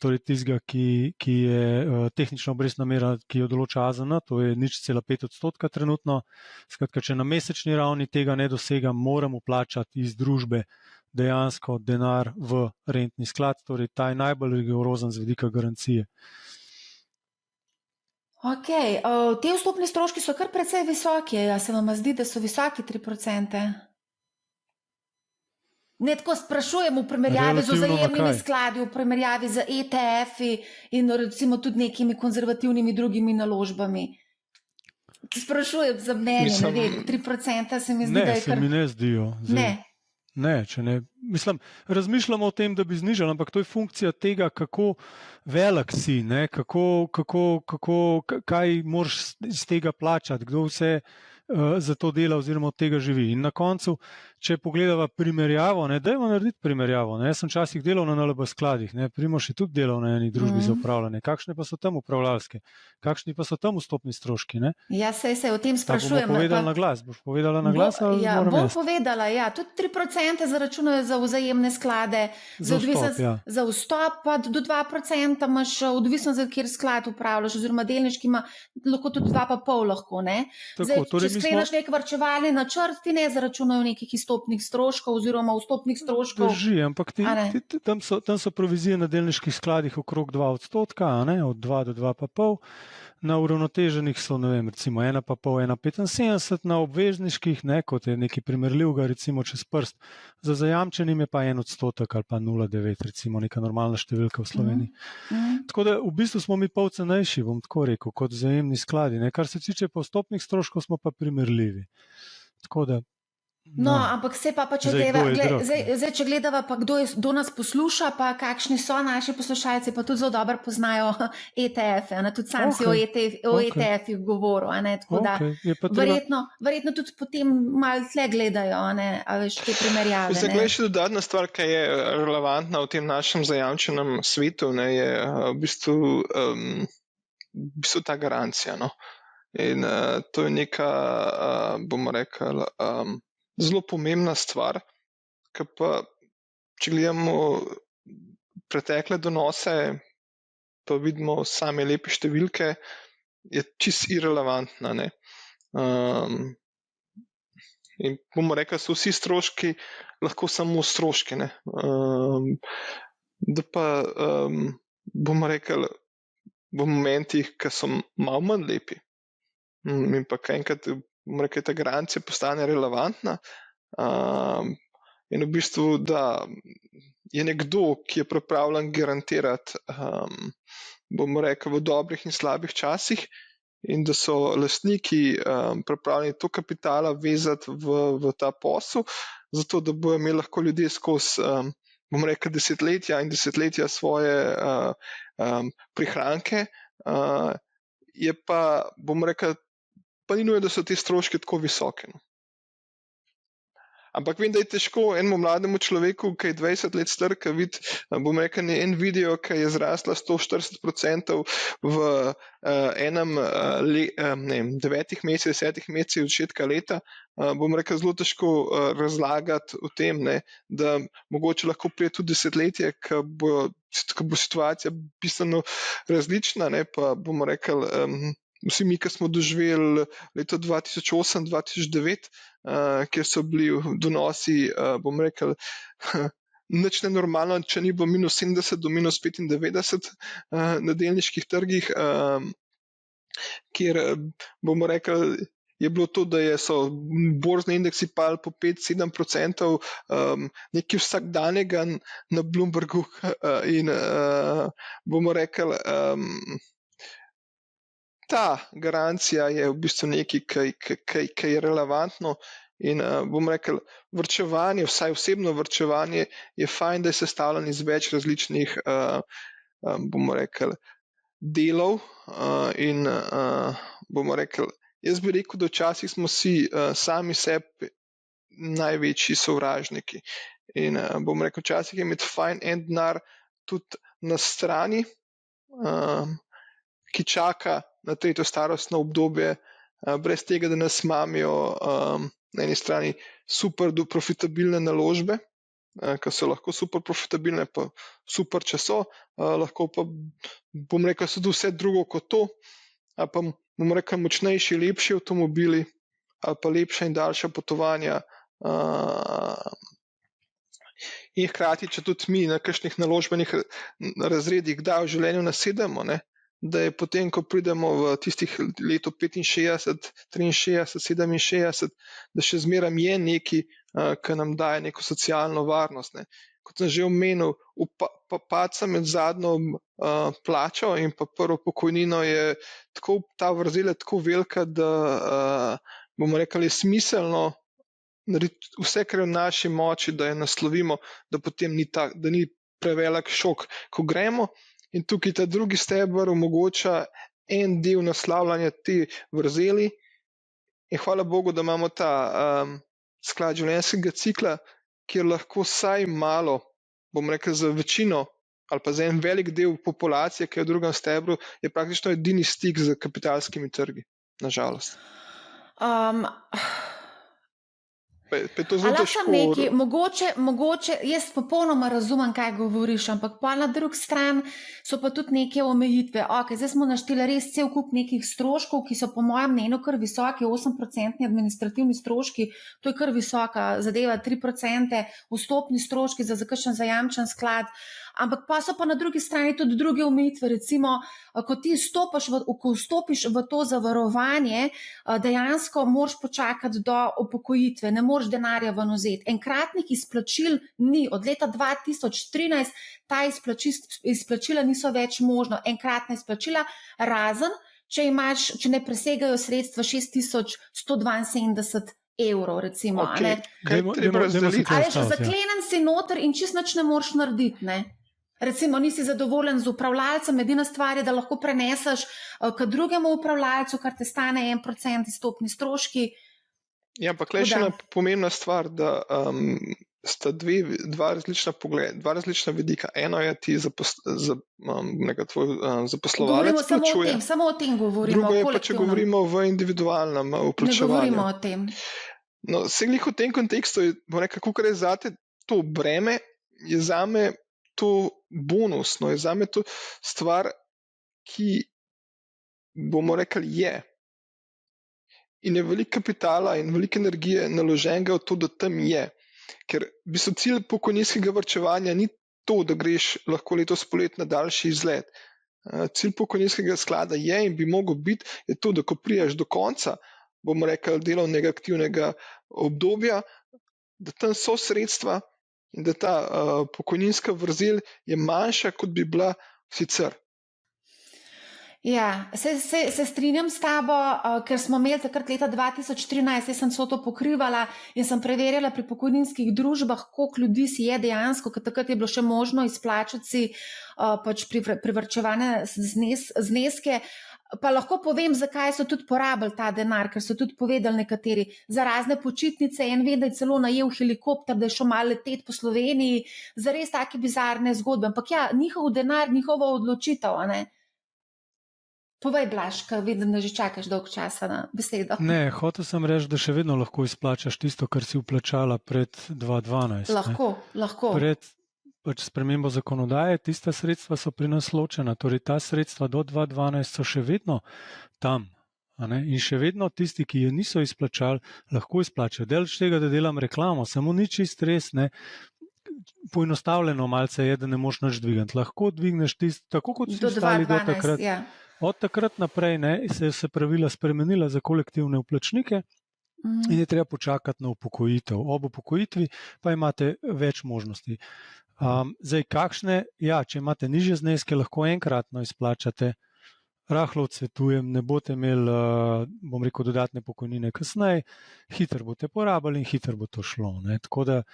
torej tistega, ki je tehnična obrestna mera, ki jo določa AZN, to je 0,5% trenutno. Skratka, če na mesečni ravni tega ne dosegam, moramo plačati iz družbe dejansko denar v rentni sklad, torej ta je najbolj rigorozen z vidika garancije. Okay. Te vstopni stroški so kar precej visoki. A se vam zdi, da so visoki 3%? Ne, tako sprašujem v primerjavi z Relativno na vzajemnimi kaj? skladi, v primerjavi z ETF-i in recimo tudi nekimi konzervativnimi drugimi naložbami. Sprašujem za mnenje, ne vem, 3% se mi zdi, da Ne, je se kar... mi ne zdijo. Zdaj, Ne. ne, če ne. Mislim, razmišljamo o tem, da bi znižali, ampak to je funkcija tega, kako velik si, ne, kaj moraš iz tega plačati, kdo vse za to dela oziroma od tega živi. In na koncu, če pogledava primerjavo, ne, dajmo narediti primerjavo. Ne. Jaz sem včasih delal na NLB skladih, ne, Primož je tudi delal na eni družbi za upravljanje. Kakšne pa so tam upravljalske? Kakšni pa so tam vstopni stroški? Ne? Ja, se o tem sprašujem. Bomo povedali na glas. Boš povedala na glas ali ja, moram bom jaz? povedala, ja. Tudi 3% zaračunajo za vzajemne sklade, Za vstop, ja. Za vstop pa do 2% imaš, odvisno za kjer sklad upravljaš, oziroma delniški ima lahko tudi 2,5 lahko, ne? Tako, Zdaj, torej če skleneš nek varčevalni načrt, ti ne zaračunajo nekih izstopnih stroškov oziroma vstopnih stroškov. Drži, ampak tam so provizije na delniških skladih okrog 2%, a ne, od 2 do 2,5%. Na uravnoteženih so, ne vem, recimo 1,5, 1,75, na obvezniških, ne, kot je nekaj primerljivega, recimo čez prst. Za zajamčenim je pa 1% ali pa 0,9, recimo neka normalna številka v Sloveniji. Tako da v bistvu smo mi pol cenejši, bom tako rekel, kot vzajemni skladi. Ne. Kar se tiče pa vstopnih stroškov, smo pa primerljivi. Tako da. No, ampak se pa če če gledava, pa kdo nas posluša, pa kakšni so naši poslušalci, pa tudi zelo dobro poznajo ETF-e, tudi sam si o ETF-ih govoril, tako da verjetno tudi potem malo tle gledajo, a veš, te primerjave. Zdaj, gledaj, še dodatna stvar, ki je relevantna v tem našem zajamčenem svetu, ne, je v bistvu ta garancija. No. In to je neka, bomo rekli, zelo pomembna stvar, ker pa, če gledamo pretekle donose, pa vidimo same lepe številke, je čisto irelevantna. Ne? In bomo rekli, so vsi stroški lahko samo stroški. Ne? Da pa, bomo rekli, v momentih, ki so malo manj lepi, in pa enkrat, bomo rekli, ta garancija postane relevantna, in v bistvu, da je nekdo, ki je pripravljen garantirati, bomo rekli, v dobrih in slabih časih, in da so lastniki pripravljeni to kapitala vezati v ta posel, zato da bodo imeli lahko ljudje skozi, bomo rekli, desetletja in desetletja svoje prihranke, je pa, bomo rekli, pa ni nujno, da so ti stroški tako visoki. No. Ampak vem, da je težko enemu mlademu človeku, ki je 20 let star, ki vidi, bom rekel, en video, ki je zrasla 140% v enem 9 mesecih, 10 mesecih od začetka leta, bom rekel, zelo težko razlagati o tem, ne, da mogoče lahko pride tudi desetletje, ko bo situacija bistveno različna, ne, pa bomo rekel, vsi mi, ki smo doživeli leto 2008-2009, kjer so bili donosi, bom rekel, nič nenormalno, če ni bo minus 70 do minus 95 na delniških trgih, kjer bomo rekel, je bilo to, da so borzni indeksi padli po 5-7%, nekaj vsakdanjega na Bloombergu in bomo rekel, ta garancija je v bistvu nekaj, ki je relevantno in bom rekel, varčevanje, vsaj osebno varčevanje je fajn, da je sestavljen iz več različnih, bomo rekel, delov in bomo rekel, jaz bi rekel, da včasih smo si sami sebi največji sovražniki in bom rekel, včasih je imeti fajn en denar tudi na strani, ki čaka na tretjo starostno obdobje, brez tega, da nas mamijo na eni strani super profitabilne naložbe, ki so lahko super profitabilne, pa super, če so, lahko pa, bom rekel, so tudi vse drugo kot to, ali pa bom rekel, močnejši, lepši avtomobili, ali pa lepša in daljša potovanja. In hkrati, če tudi mi na kakšnih naložbenih razredih kdaj v življenju nasedemo, ne, da je potem, ko pridemo v tistih letu 65, 63, 67, da še zmeraj je nekaj, kar nam daje neko socialno varnost. Ne. Kot sem že omenil, padca med zadnjo plačo in pa prvo pokojnino je tako, ta vrzel je tako velika, da bomo rekli, je smiselno narediti vse, kar je v naši moči, da je naslovimo, da potem da ni prevelik šok, ko gremo. In tukaj ta drugi steber omogoča en del naslavljanja te vrzeli. In hvala Bogu, da imamo ta sklad življenjskega cikla, kjer lahko vsaj malo, bom rekel, za večino ali pa za en velik del populacije, ki je v drugem stebru, je praktično edini stik z kapitalskimi trgi, nažalost. Mogoče, jaz popolnoma razumem, kaj govoriš, ampak pa na drugi strani so pa tudi neke omejitve. Okay, zdaj smo našteli res cel kup nekih stroškov, ki so po mojem mnenju kar visoki, 8% administrativni stroški, to je kar visoka zadeva, 3% vstopni stroški za kakšen zajamčen sklad. Ampak pa so pa na drugi strani tudi druge omejitve, recimo, ko ti vstopiš v to zavarovanje, dejansko moraš počakati do upokojitve, ne moreš denarja ven vzeti. Enkratnih izplačil ni, od leta 2013 ta izplačila niso več možno, enkratna izplačila, razen, če ne presegajo sredstva 6172 evrov, recimo. Okay. Zaklenen si noter in čist nič ne moreš narediti, ne? Recimo, nisi zadovoljen z upravljalcem, edina stvar je, da lahko preneseš k drugemu upravljalcu, kar te stane 1% izstopni stroški. Ja, ampak le še ena pomembna stvar, da sta dva različna vidika. Eno je ti tvoj zaposlovalec plačuje. Samo o tem govorimo. Drugo je pa, če govorimo v individualnem vplačevanju. Ne govorimo o tem. No, v tem kontekstu, kako je zate to breme, je zame to bonus, je zame to stvar, ki bomo rekli je. In je veliko kapitala in veliko energije naloženega v to, da tam je. Ker v bistvu cilj pokojninskega varčevanja ni to, da greš lahko letos polet na daljši izlet. Cilj pokojninskega sklada je in bi mogel biti, je to, da ko priješ do konca, bomo rekli, delovnega aktivnega obdobja, da tam so sredstva in da ta pokojninska vrzel je manjša, kot bi bila sicer. Ja, se strinjam s tabo, ker smo imeli takrat leta 2013, jaz sem to pokrivala in sem preverjala pri pokojninskih družbah, koliko ljudi si je dejansko, ker takrat je bilo še možno izplačati si pač privarčevane zneske. Pa lahko povem, zakaj so tudi porabili ta denar, ker so tudi povedali nekateri za razne počitnice. En ve, da je celo najel helikopter, da je šel malo leteti po Sloveniji, za res take bizarne zgodbe. Ampak ja, njihov denar, njihova odločitev, a ne? Povej, Blaž, ker vidim, da že čakaš dolgo časa na besedo. Ne, hotel sem reči, da še vedno lahko izplačaš tisto, kar si vplačala pred 2012. Lahko. Pred spremembo zakonodaje, tista sredstva so pri nas ločena, torej ta sredstva do 2012 so še vedno tam. In še vedno tisti, ki je niso izplačali, lahko izplačajo. Delč tega, da delam reklamo, samo ni čist res, ne. Poenostavljeno malce je, da ne moš nič dvigati. Lahko dvigneš tisto, tako kot so stali do takrat. Ja. Od takrat naprej se pravila spremenila za kolektivne vplačnike in je treba počakati na upokojitev. Ob upokojitvi pa imate več možnosti. Zdaj, če imate nižje zneske, lahko enkratno izplačate, rahlo odsvetujem, ne boste imeli, bom rekel, dodatne pokojnine kasneje, hitro boste porabili in hitro bo to šlo. Tako da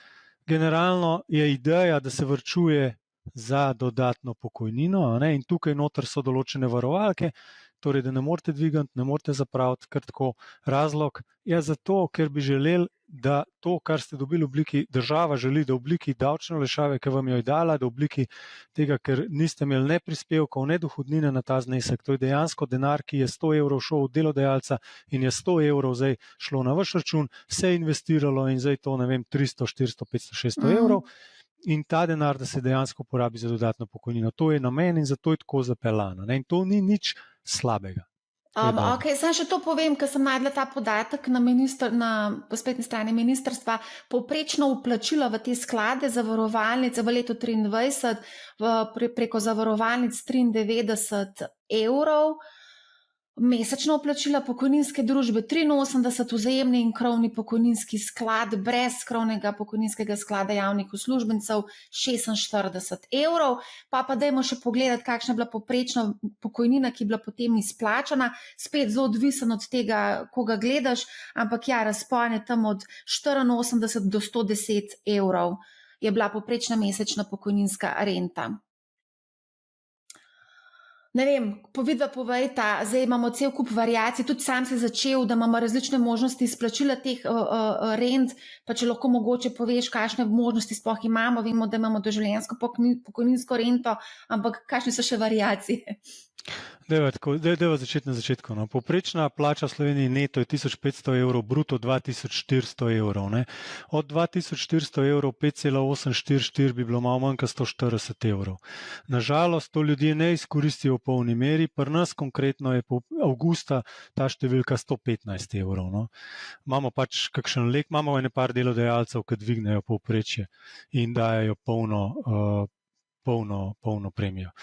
generalno je ideja, da se varčuje za dodatno pokojnino, in tukaj noter so določene varovalke, torej da ne morete dvigati, ne morete zapraviti, kar tako. Razlog je zato, ker bi želeli, da to, kar ste dobili v obliki, država želi, da v obliki davčne olajšave, ki vam jo je dala, da v obliki tega, ker niste imeli ne prispevkov, ne dohodnine na ta znesek, to je dejansko denar, ki je 100 evrov šel od delodajalca in je 100 evrov zdaj šlo na vaš račun, se je investiralo in zdaj to, 300, 400, 500, 600 evrov. In ta denar, da se dejansko porabi za dodatno pokojnino. To je namen in zato je tako zapeljano. In to ni nič slabega. Okay, sam še to povem, ker sem najdla ta podatek na spletni strani ministrstva. Povprečno vplačilo v te sklade zavarovalnice v letu 2023 preko zavarovalnic 93 evrov, mesečno vplačila pokojninske družbe 83, vzajemni in krovni pokojninski sklad brez krovnega pokojninskega sklada javnih uslužbencev 46 evrov. Pa dajmo še pogledati, kakšna je bila povprečna pokojnina, ki je bila potem izplačana. Spet zelo odvisen od tega, koga gledaš, ampak ja, razpon je tam od 84 do 110 evrov je bila povprečna mesečna pokojninska renta. Ne vem, povejta, zdaj imamo cel kup variacij, tudi sam se začel, da imamo različne možnosti izplačila teh rent, pa če lahko mogoče poveš, kakšne možnosti sploh imamo, vemo, da imamo doživljenjsko pokojninsko rento, ampak kakšne so še variacije? Dajva začeti na začetku. No. Povprečna plača v Sloveniji neto je 1500 evrov, bruto 2400 evrov. Ne. Od 2400 evrov 5,844 bi bilo malo manj kot 140 evrov. Nažalost, to ljudje ne izkoristijo v polni meri, pri nas konkretno je po avgusta ta številka 115 evrov. No. Imamo pač kakšen lek, imamo ene par delodajalcev, ki dvignejo povprečje in dajo polno premijo.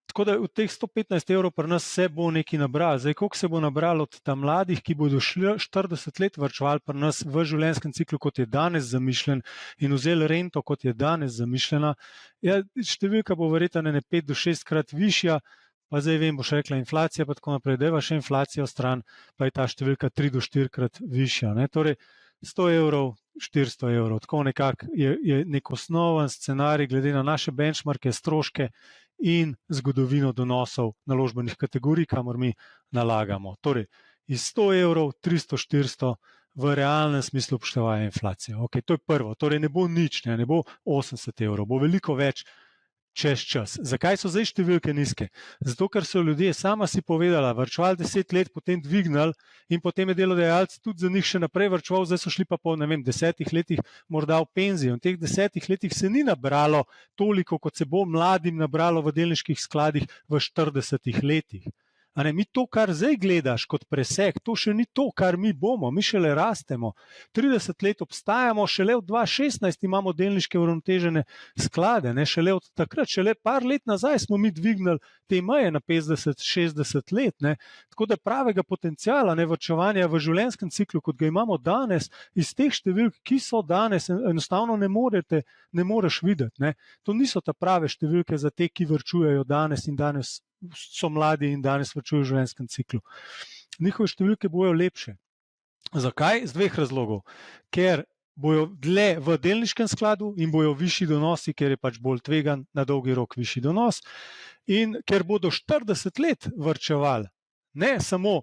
Tako da v teh 115 evrov pri nas se bo nekaj nabralo. Zdaj, koliko se bo nabralo od tam mladih, ki bodo šli 40 let varčevali pri nas v življenjskem ciklu, kot je danes zamišljen, in vzeli rento, kot je danes zamišljena, ja, številka bo verjetno ne 5 do 6 krat višja, pa zdaj vem, boš rekla inflacija, pa tako naprej, dajva še inflacijo stran, pa je ta številka 3 do 4 krat višja. Ne? Torej, 100 evrov, 400 evrov, tako nekako je nek osnoven scenarij glede na naše benchmarke, stroške in zgodovino donosov naložbenih kategorij, kamor mi nalagamo. Torej, iz 100 evrov, 300, 400 v realnem smislu upoštevaje inflacijo. Okay, to je prvo. Torej, ne bo nič, ne bo 80 evrov, bo veliko več čez čas. Zakaj so zdaj številke nizke? Zato, ker so ljudje, sama si povedala, varčevali 10 let, potem dvignali in potem je delodajalci tudi za njih še naprej varčeval, zdaj so šli pa po 10 letih morda v penzijo. In teh 10 letih se ni nabralo toliko, kot se bo mladim nabralo v delniških skladih v 40 letih. Mi to, kar zdaj gledaš kot presek, to še ni to, kar mi bomo, mi šele rastemo. 30 let obstajamo, šele od 2016 imamo delniške uravnotežene sklade, ne? Šele od takrat, šele par let nazaj smo mi dvignili te meje na 50-60 let. Ne? Tako da pravega potencijala varčevanja v življenjskem ciklu, kot ga imamo danes, iz teh številk, ki so danes, enostavno ne moreš videti. Ne? To niso ta prave številke za te, ki varčujejo danes in danes so mladi in danes varčujejo v življenjskem ciklu. Njihove številke bojo lepše. Zakaj? Z 2 razlogov. Ker bojo dlje v delniškem skladu in bojo višji donosi, ker je pač bolj tvegan na dolgi rok višji donos, in ker bodo 40 let varčevali, ne samo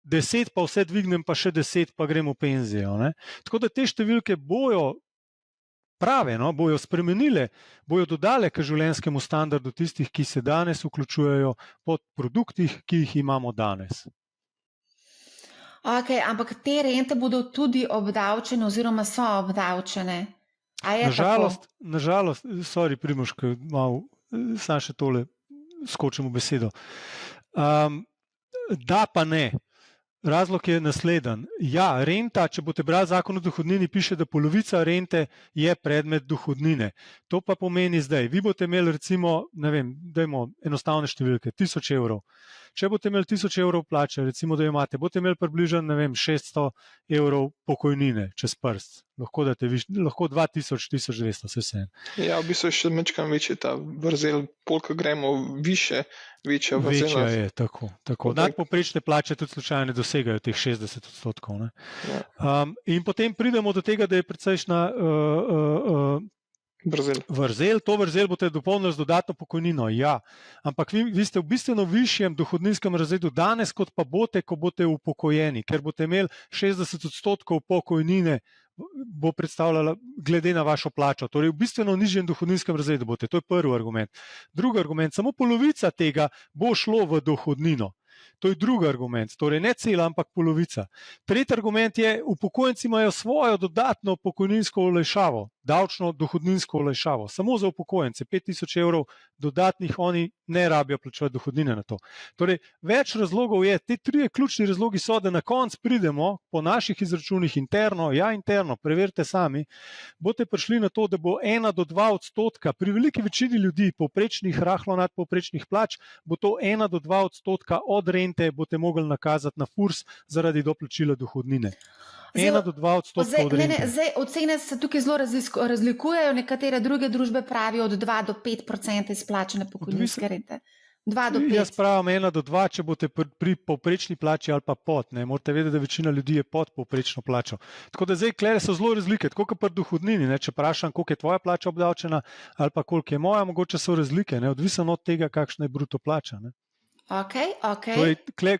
10 pa vse dvignem, pa še 10 pa gremo v penzijo. Ne? Tako da te številke bojo prave, no, bojo spremenile, bojo dodale k življenjskemu standardu tistih, ki se danes vključujejo po produktih, ki jih imamo danes. Okay, ampak te rente bodo tudi obdavčene oziroma so obdavčene. Nažalost, sorry Primož, sam še tole skočim v besedo. Da pa ne. Razlog je nasleden. Ja, renta, če boste brali zakon o dohodnini, piše, da polovica rente je predmet dohodnine. To pa pomeni zdaj, vi boste imeli recimo, ne vem, dajmo enostavne številke, 1000 evrov. Če boste imeli 1000 evrov plače, recimo, da jo imate, boste imeli približno, ne vem, 600 evrov pokojnine čez prst. Lahko 2000, 1200, se vse. Ja, v bistvu je še mečkam večji ta vrzel, polka gremo večja vrzel. Večja je, tako. Nadpovprečne plače tudi slučajno ne dosegajo teh 60%. Ne? Ja. In potem pridemo do tega, da je precejšna vrzel. To vrzel boste dopolnili z dodatno pokojnino, ja. Ampak vi ste v bistveno višjem dohodninskem razredu danes, kot pa boste, ko boste upokojeni, ker boste imeli 60% pokojnine, bo predstavljala glede na vašo plačo. Torej v bistveno nižjem dohodninskem razredu boste. To je prvi argument. Drugi argument, samo polovica tega bo šlo v dohodnino. To je drugi argument, torej ne cela, ampak polovica. Tretji argument je, upokojenci imajo svojo dodatno pokojninsko olajšavo, davčno dohodninsko olajšavo, samo za upokojence, 5000 evrov dodatnih, oni ne rabijo plačevati dohodnine na to. Torej, več razlogov je, te trije ključni razlogi so, da na koncu pridemo po naših izračunih interno, preverite sami, boste prišli na to, da bo 1 do 2% pri veliki večini ljudi, povprečnih, rahlo nadpovprečnih plač, bo to 1 do 2% od rente boste mogli nakazati na FURS zaradi doplačila dohodnine. 1 do 2% od rente. Zdaj, ocene se tukaj zelo razlikujejo, nekatere druge družbe pravijo od 2 do 5% izplačene pokojninske rente. 2 do 5. Jaz pravim 1 do 2, če boste pri povprečni plači ali pa pod. Morate vedeti, da večina ljudi je pod povprečno plačo. Tako da zdaj klere so zelo razlike, tako kot pri dohodnini. Če vprašam, koliko je tvoja plača obdavčena ali pa koliko je moja, mogoče so razlike, odvisno od tega, kakšna je bruto plača. Okay.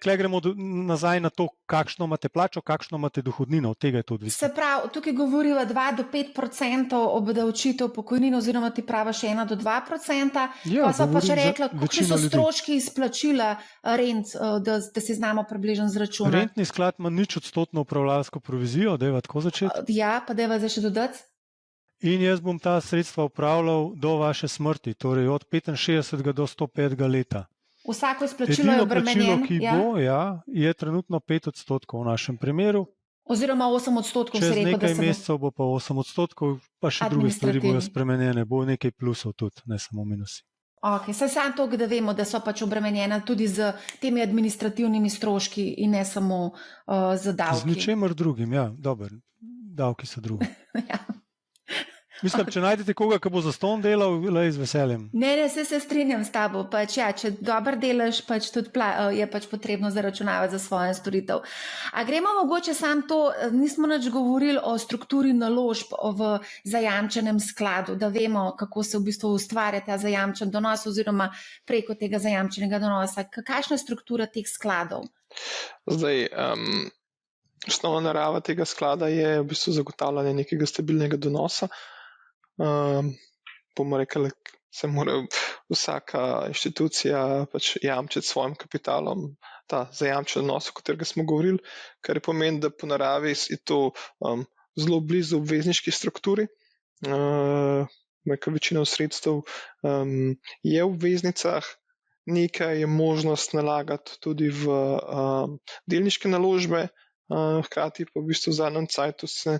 Kle gremo nazaj na to, kakšno imate plačo, kakšno imate dohodnino, od tega je to odvisno. Se pravi, tukaj govoriva 2 do 5% obdavčitev pokojnin, oziroma ti praviš 1 do 2%, pa so pa še rekla, kakšni so stroški izplačila rent, da si znamo približno zračunati. Rentni sklad ima 0% upravljalsko provizijo, dajva tako začeti. Ja, pa dajva zdaj še dodati. In jaz bom ta sredstva upravljal do vaše smrti, torej od 65 do 105 leta. Vsako izplačilo je obremenjeno. Edino plačilo, ki bo, je trenutno 5% v našem primeru. Oziroma 8%. Čez nekaj mesecev bo pa 8%, pa še druge stvari bodo spremenjene, bo nekaj plusov tudi, ne samo minusi. Samo to, da vemo, da so pač obremenjena tudi z temi administrativnimi stroški in ne samo z davki. Z ničemer drugim, dobro, davki so drugi. Mislim, če najdete koga, ki bo zastonj delal, le z veseljem. Ne, se strinjam s tabo. Če dobro delaš, je potrebno zaračunavati za svojo storitev. A gremo mogoče samo to, nismo nič govorili o strukturi naložb v zajamčenem skladu, da vemo, kako se v bistvu ustvarja ta zajamčen donos oziroma preko tega zajamčenega donosa. Kakšna je struktura teh skladov? Zdaj, osnovna narava tega sklada je v bistvu zagotavljanje nekega stabilnega donosa. Bomo rekli, se mora vsaka inštitucija jamčiti s svojim kapitalom ta zajamčen donos, o katerega smo govorili, kar je pomeni, da po naravi je to zelo blizu obvezniški strukturi. Večina sredstev je v obveznicah, nekaj je možnost nalagati tudi v delniške naložbe, hkrati pa v bistvu v zadnjem cajtu se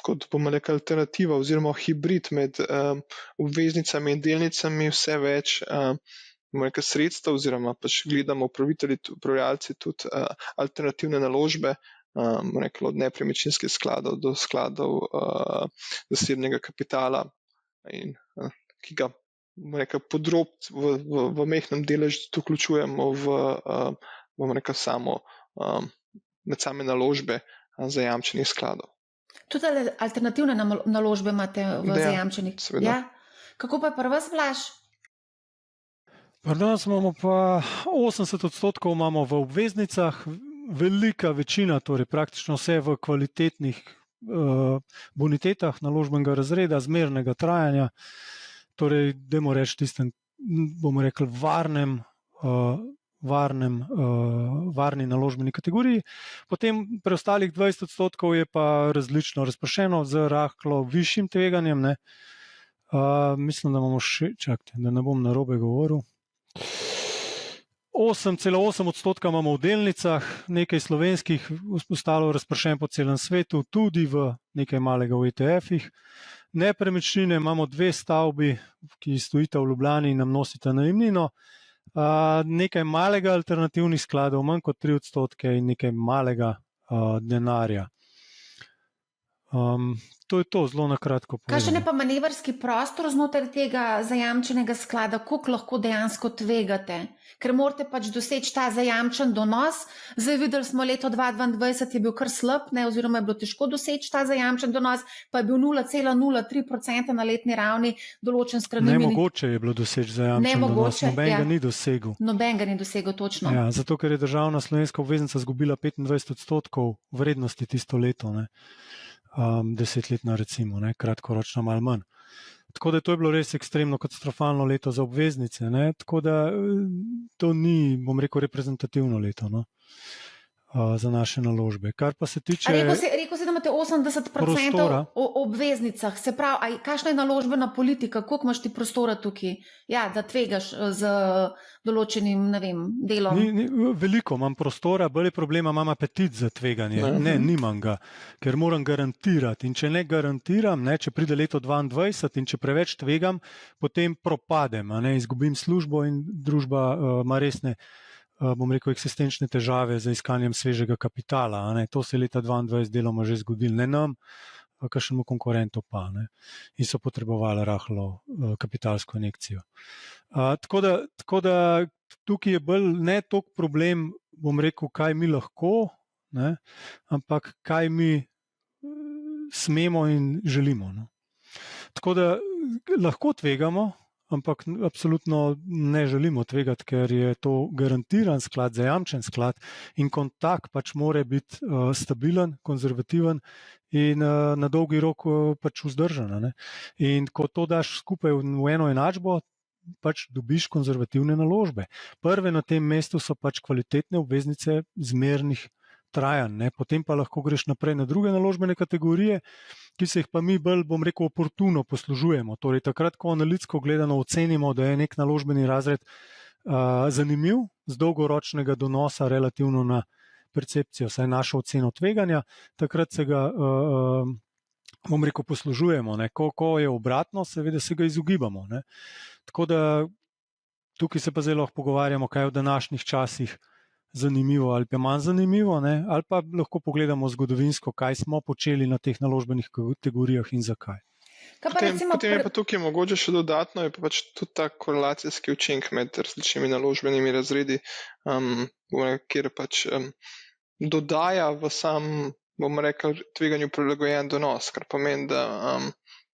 kot bomo rekli alternativa oziroma hibrid med obveznicami in delnicami vse več sredstev oziroma gledamo upravljalci tudi alternativne naložbe, od nepremičninskih skladov do skladov zasebnega kapitala, in ki ga v mehkem deležu vključujemo med same naložbe zajamčenih skladov. Tudi alternativne naložbe imate v zajamčenih? Seveda. Kako pa pri vas, Blaž? Pri nas imamo pa 80% imamo v obveznicah, velika večina, torej praktično vse v kvalitetnih bonitetah naložbenega razreda, zmernega trajanja, torej dajmo reči tistem, bomo rekli, varni naložbeni kategoriji. Potem preostalih 20% je pa različno razpršeno z rahlo višjim tveganjem. Mislim, da imamo čakajte, da ne bom narobe govoril. 8,8% imamo v delnicah, nekaj slovenskih, ostalo razpršen po celem svetu, tudi v nekaj malega v ETF-ih. Nepremičnine imamo 2 stavbi, ki stojita v Ljubljani in nam nosita najemnino. Nekaj malega alternativnih skladov, manj kot 3% in nekaj malega denarja. To je to, zelo na kratko povedano. Kakšen je pa manevrski prostor znotraj tega zajamčenega sklada, koliko lahko dejansko tvegate? Ker morate doseči ta zajamčen donos. Zdaj videli smo leto 2022 je bil kar slab, oziroma je bilo težko doseči ta zajamčen donos, pa je bil 0,03% na letni ravni določen s krajnimi. Nemogoče je bilo doseči zajamčen donos, noben ga ni dosegel. Noben ga ni dosegel, točno. Zato, ker je državna slovenska obveznica izgubila 25% vrednosti tisto leto, 10-letna recimo, kratkoročno malo manj. Tako da to je bilo res ekstremno katastrofalno leto za obveznice. Ne? Tako da to ni, bom rekel, reprezentativno leto, no? Za naše naložbe. Kar pa se tiče... Rekel si, da imate 80% o obveznicah. Se pravi, kakšna je naložbena politika? Koliko imaš ti prostora tukaj, da tvegaš z določenim, ne vem, delom? Veliko imam prostora, bolj je problema, imam apetit za tveganje. Ne, nimam ga, ker moram garantirati. In če ne garantiram, če pride leto 2022 in če preveč tvegam, potem propadem, izgubim službo in družba ima resne, bom rekel, eksistenčne težave za iskanjem svežega kapitala. To se je leta 2022 deloma že zgodilo. Ne nam, kakšnemu konkurentu pa. In so potrebovali rahlo kapitalsko injekcijo. Tako da tukaj je bolj ne toliko problem, bom rekel, kaj mi lahko, ampak kaj mi smemo in želimo. Tako da lahko tvegamo, ampak absolutno ne želimo tvegati, ker je to garantiran sklad, zajamčen sklad in kontakt pač mora biti stabilen, konzervativen in na dolgi rok pač vzdržen. In ko to daš skupaj v eno enačbo, pač dobiš konzervativne naložbe. Prve na tem mestu so pač kvalitetne obveznice zmernih trajanj, potem pa lahko greš naprej na druge naložbene kategorije, ki se jih pa mi bolj, bom rekel, oportuno poslužujemo. Torej, takrat, ko analitsko gledano ocenimo, da je nek naložbeni razred zanimiv, z dolgoročnega donosa relativno na percepcijo, saj našo oceno tveganja, takrat se ga, bom rekel, poslužujemo. Ko je obratno, seveda se ga izogibamo. Tako da tukaj se pa zelo lahko pogovarjamo, kaj je v današnjih časih zanimivo ali pa manj zanimivo, ali pa lahko pogledamo zgodovinsko, kaj smo počeli na teh naložbenih kategorijah in zakaj. Potem je pa tukaj mogoče še dodatno, je pa pač tudi ta korelacijski učinek med različnimi naložbenimi razredi, kjer pač dodaja v sam, bom rekel, tveganju prilagojen donos, kar pomeni, da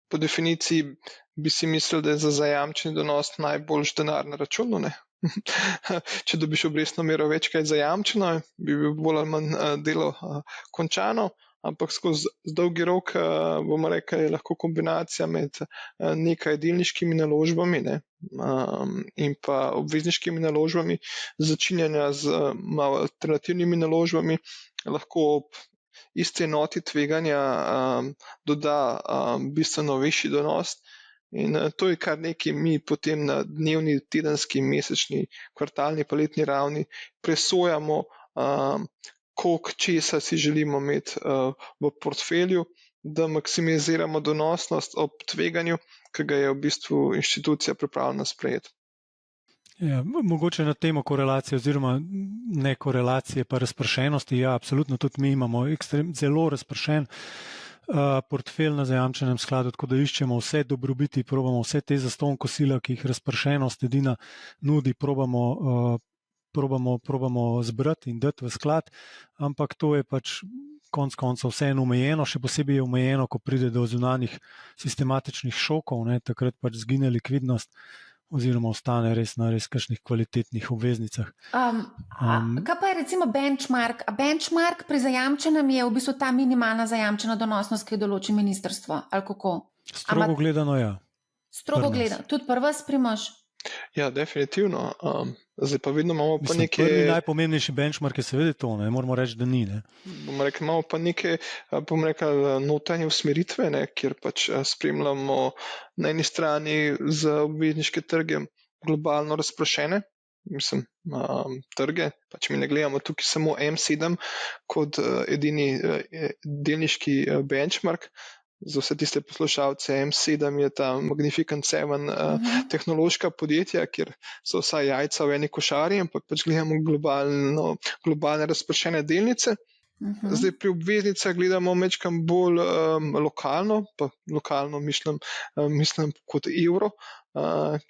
po definiciji bi si mislil, da je za zajamčen donos najboljš denar na računu, Če dobiš obrestno mero več, kaj je zajamčeno, bi bil bolj ali manj delo končano, ampak skozi dolgi rok, bomo rekli, je lahko kombinacija med nekaj delniškimi naložbami in pa obvezniškimi naložbami, začinjanja z malo alternativnimi naložbami, lahko ob isti enoti tveganja doda bistveno višji donos. In to je kar nekaj mi potem na dnevni, tedenski, mesečni, kvartalni, pa letni ravni presojamo, koliko česa si želimo imeti v portfelju, da maksimiziramo donosnost ob tveganju, ki ga je v bistvu inštitucija pripravljena sprejeti. Ja, mogoče na temo korelacije oziroma ne korelacije pa razpršenosti, absolutno tudi mi imamo zelo razpršen portfelj na zajamčenem skladu, tako da iščemo vse dobrobiti, probamo vse te zastonj kosila, ki jih razpršenost edina nudi, probamo zbrati in dati v sklad, ampak to je pač konec koncev vseeno omejeno, še posebej je omejeno, ko pride do zunanjih sistematičnih šokov, takrat pač zgine likvidnost oziroma ostane res na kakšnih kvalitetnih obveznicah. Kaj pa je recimo benchmark? Benchmark pri zajamčenem je v bistvu ta minimalna zajamčena donosnost, ki jo določi ministrstvo, ali kako? Strogo gledano, ja. Strogo gledano. Tudi pri vas, Primož? Ja, definitivno. Zdaj pa vedno imamo pa neke... Prvi najpomembnejši benchmark je seveda to, moramo reči, da ni. Bomo rekli, imamo pa neke, bomo rekli, notranje usmeritve, kjer pač spremljamo na eni strani za obvezniške trge globalno razprašene, trge, pač mi ne gledamo tukaj samo M7 kot edini delniški benchmark. Za vse tiste poslušalce, M7 je ta Magnificent Seven tehnološka podjetja, kjer so vsa jajca v eni košari, ampak pač gledamo globalne razpršene delnice. Zdaj pri obveznicah gledamo mečkam bolj lokalno, pa lokalno mislim kot evro,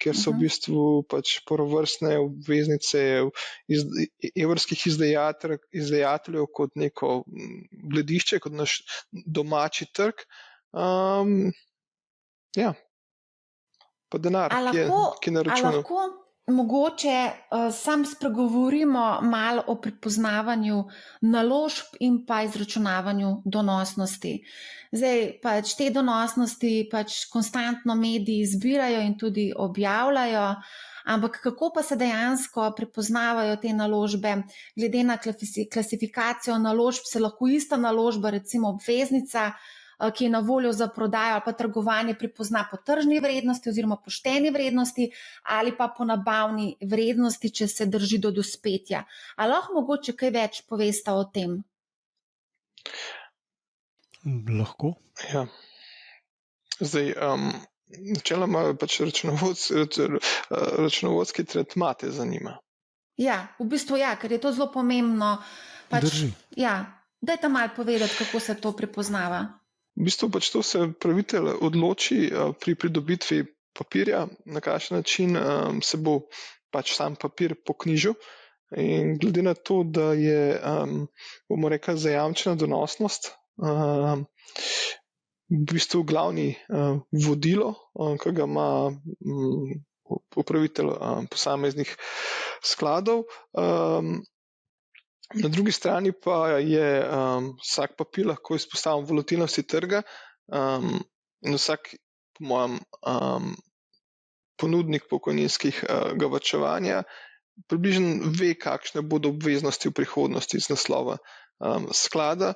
kjer so v bistvu pač prvovrstne obveznice evrskih izdajateljev kot neko gledišče, kot naš domači trg. Ja, pa denar, ki je na računu. mogoče sam spregovorimo malo o prepoznavanju naložb in pa izračunavanju donosnosti. Zdaj pač te donosnosti pač konstantno mediji zbirajo in tudi objavljajo, ampak kako pa se dejansko prepoznavajo te naložbe? Glede na klasifikacijo naložb se lahko ista naložba, recimo obveznica, ki je na voljo za prodajo ali pa trgovanje, prepozna po tržni vrednosti oziroma pošteni vrednosti ali pa po nabavni vrednosti, če se drži do dospetja. Ali lahko mogoče kaj več poveste o tem? Lahko. Ja. Zdaj, načeloma pač računovodski tretma te zanima. Ja, v bistvu ja, ker je to zelo pomembno. Pač, Drži. ja, dajte malo povedati, kako se to prepoznava. V bistvu pač to se upravitelj odloči pri pridobitvi papirja, na kakšen način se bo pač sam papir poknjižil. In glede na to, da je, bomo rekli, zajamčena donosnost, v bistvu glavni vodilo, ki ga ima upravitelj posameznih skladov. Na drugi strani pa je vsak papir lahko izpostavljen volatilnosti trga in vsak, po mojem, ponudnik pokojninskega varčevanja približno ve, kakšne bodo obveznosti v prihodnosti iz naslova sklada.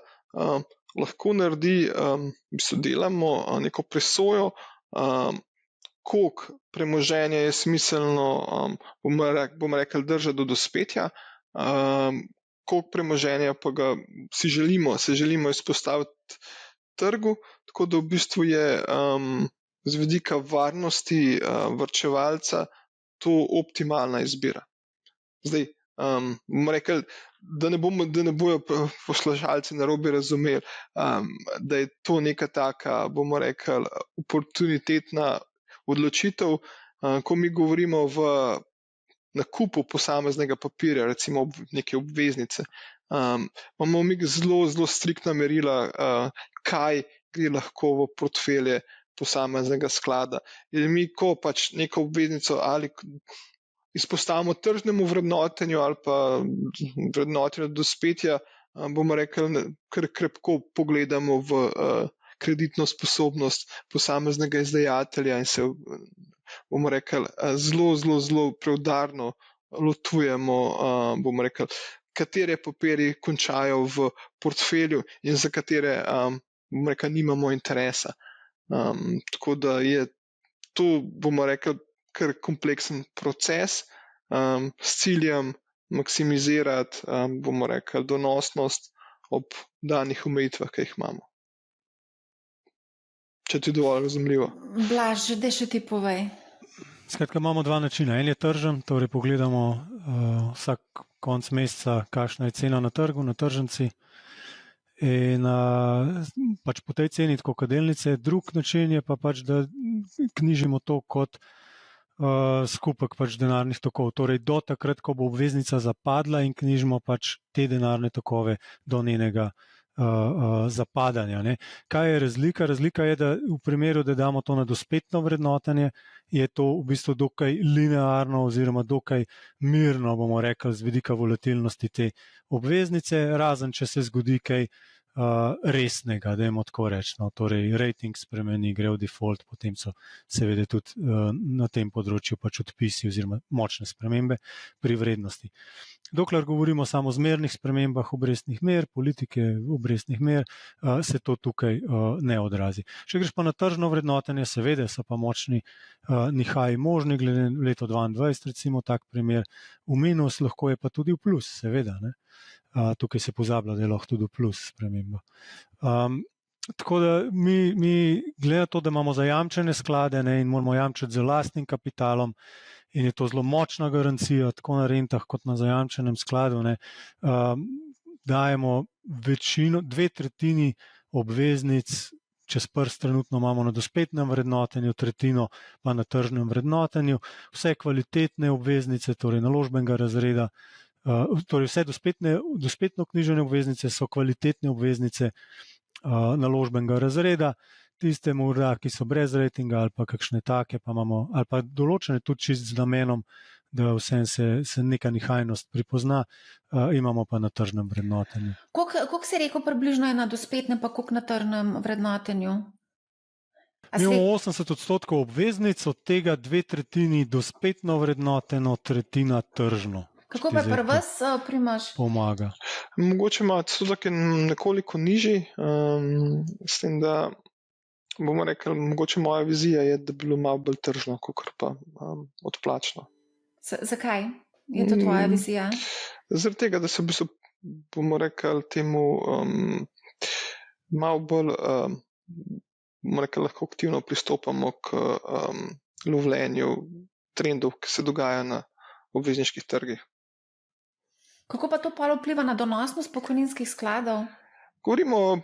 Lahko naredi, v bistvu delamo neko presojo, koliko premoženja je smiselno, bomo rekli, držati do dospetja, koliko premoženja pa ga se želimo izpostaviti trgu, tako da v bistvu je z vidika varnosti varčevalca to optimalna izbira. Zdaj, bomo rekli, da ne bojo poslušalci narobe razumeli, da je to neka taka, bomo rekli, oportunitetna odločitev, ko mi govorimo v nakupu posameznega papirja, recimo neke obveznice. Imamo mi zelo striktna merila, kaj gre lahko v portfelje posameznega sklada. In mi, ko pač neko obveznico ali izpostavimo tržnemu vrednotenju ali pa vrednotenju dospetja, bomo rekli, kar krepko pogledamo v kreditno sposobnost posameznega izdajatelja in se, bomo rekli, zelo preudarno lotujemo, bomo rekli, katere papirji končajo v portfelju in za katere, bomo rekli, nimamo interesa. Tako da je to, bomo rekli, kar kompleksen proces s ciljem maksimizirati, bomo rekli, donosnost ob danih omejitvah, ki jih imamo. Če ti je dovolj razumljivo. Blaž, da še ti povej. Skratka, imamo dva načina. En je tržen, torej pogledamo vsak konec meseca, kakšna je cena na trgu, na tržnici. In pač po tej ceni, tako kot delnice. Drug način je pa pač, da knjižimo to kot skupek pač denarnih tokov. Torej do takrat, ko bo obveznica zapadla in knjižimo pač te denarne tokove do njenega zapadanja. Ne. Kaj je razlika? Razlika je, da v primeru, da damo to na dospetno vrednotenje, je to v bistvu dokaj linearno oziroma dokaj mirno, bomo rekli, z vidika volatilnosti te obveznice, razen če se zgodi kaj resnega, dajmo tako reči. No. Torej, rating spremeni, gre v default, potem so seveda tudi na tem področju pač odpisi oziroma močne spremembe pri vrednosti. Dokler govorimo samo o zmernih spremembah obrestnih mer, politike obrestnih mer, se to tukaj ne odrazi. Če greš pa na tržno vrednotenje, seveda so pa močni nihaji možni, glede leto 2022, recimo tak primer v minus, lahko je pa tudi v plus, seveda. Ne? Tukaj se pozablja, da je lahko tudi v plus sprememba. Tako da mi glede na to, da imamo zajamčene sklade, ne, in moramo jamčiti z lastnim kapitalom, in je to zelo močna garancija, tako na rentah kot na zajamčenem skladu, ne, dajemo večino, 2/3 obveznic, čez prst trenutno imamo na dospetnem vrednotenju, 1/3 pa na tržnem vrednotenju. Vse kvalitetne obveznice, torej naložbenega razreda, torej vse dospetno knjižene obveznice so kvalitetne obveznice naložbenega razreda. Tiste morda, ki so brez ratinga ali pa kakšne take, pa imamo, ali pa določene tudi čist z namenom, da vsem se neka nihajnost pripozna, imamo pa na tržnem vrednotenju. Koliko si rekel približno je na dospetnem, pa koliko na tržnem vrednotenju? Mi imamo 80% obveznic, od tega 2/3 dospetno vrednoteno, 1/3 tržno. Kako pa pri vas, Primož? Pomaga. Mogoče ima odstotek nekoliko nižji, s tem, da bomo rekli, mogoče moja vizija je, da bi bilo malo bolj tržno, kakor pa odplačno. Zakaj je to tvoja vizija? Zaradi tega, da se v bistvu, bomo rekli, temu malo bolj, bomo rekli, lahko aktivno pristopamo k lovljenju trendov, ki se dogajajo na obvezniških trgih. Kako pa to vpliva na donosnost pokojninskih skladov? Govorimo,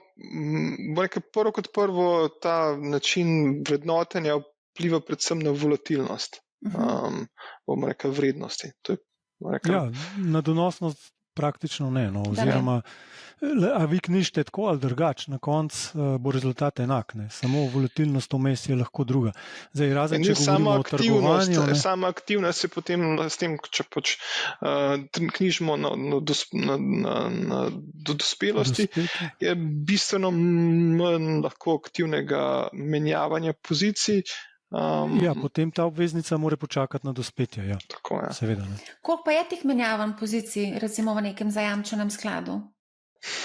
prvo kot prvo, ta način vrednotenja vpliva predvsem na volatilnost, bomo rekli, vrednosti. To je, rekli, ja, na donosnost praktično ne. No, oziroma, a vi knjižite tako ali drugače, na koncu bo rezultat enak. Ne. Samo volatilnost vmes je lahko druga. Zdaj, razen če govorimo o trgovanju. Sama aktivnost se potem s tem, če knjižimo do dospelosti, je bistveno manj lahko aktivnega menjavanja pozicij. Ja, potem ta obveznica mora počakati na dospetje. Ja. Tako, ja. Seveda, ne. Koliko pa je teh menjavanj pozicij, recimo v nekem zajamčenem skladu?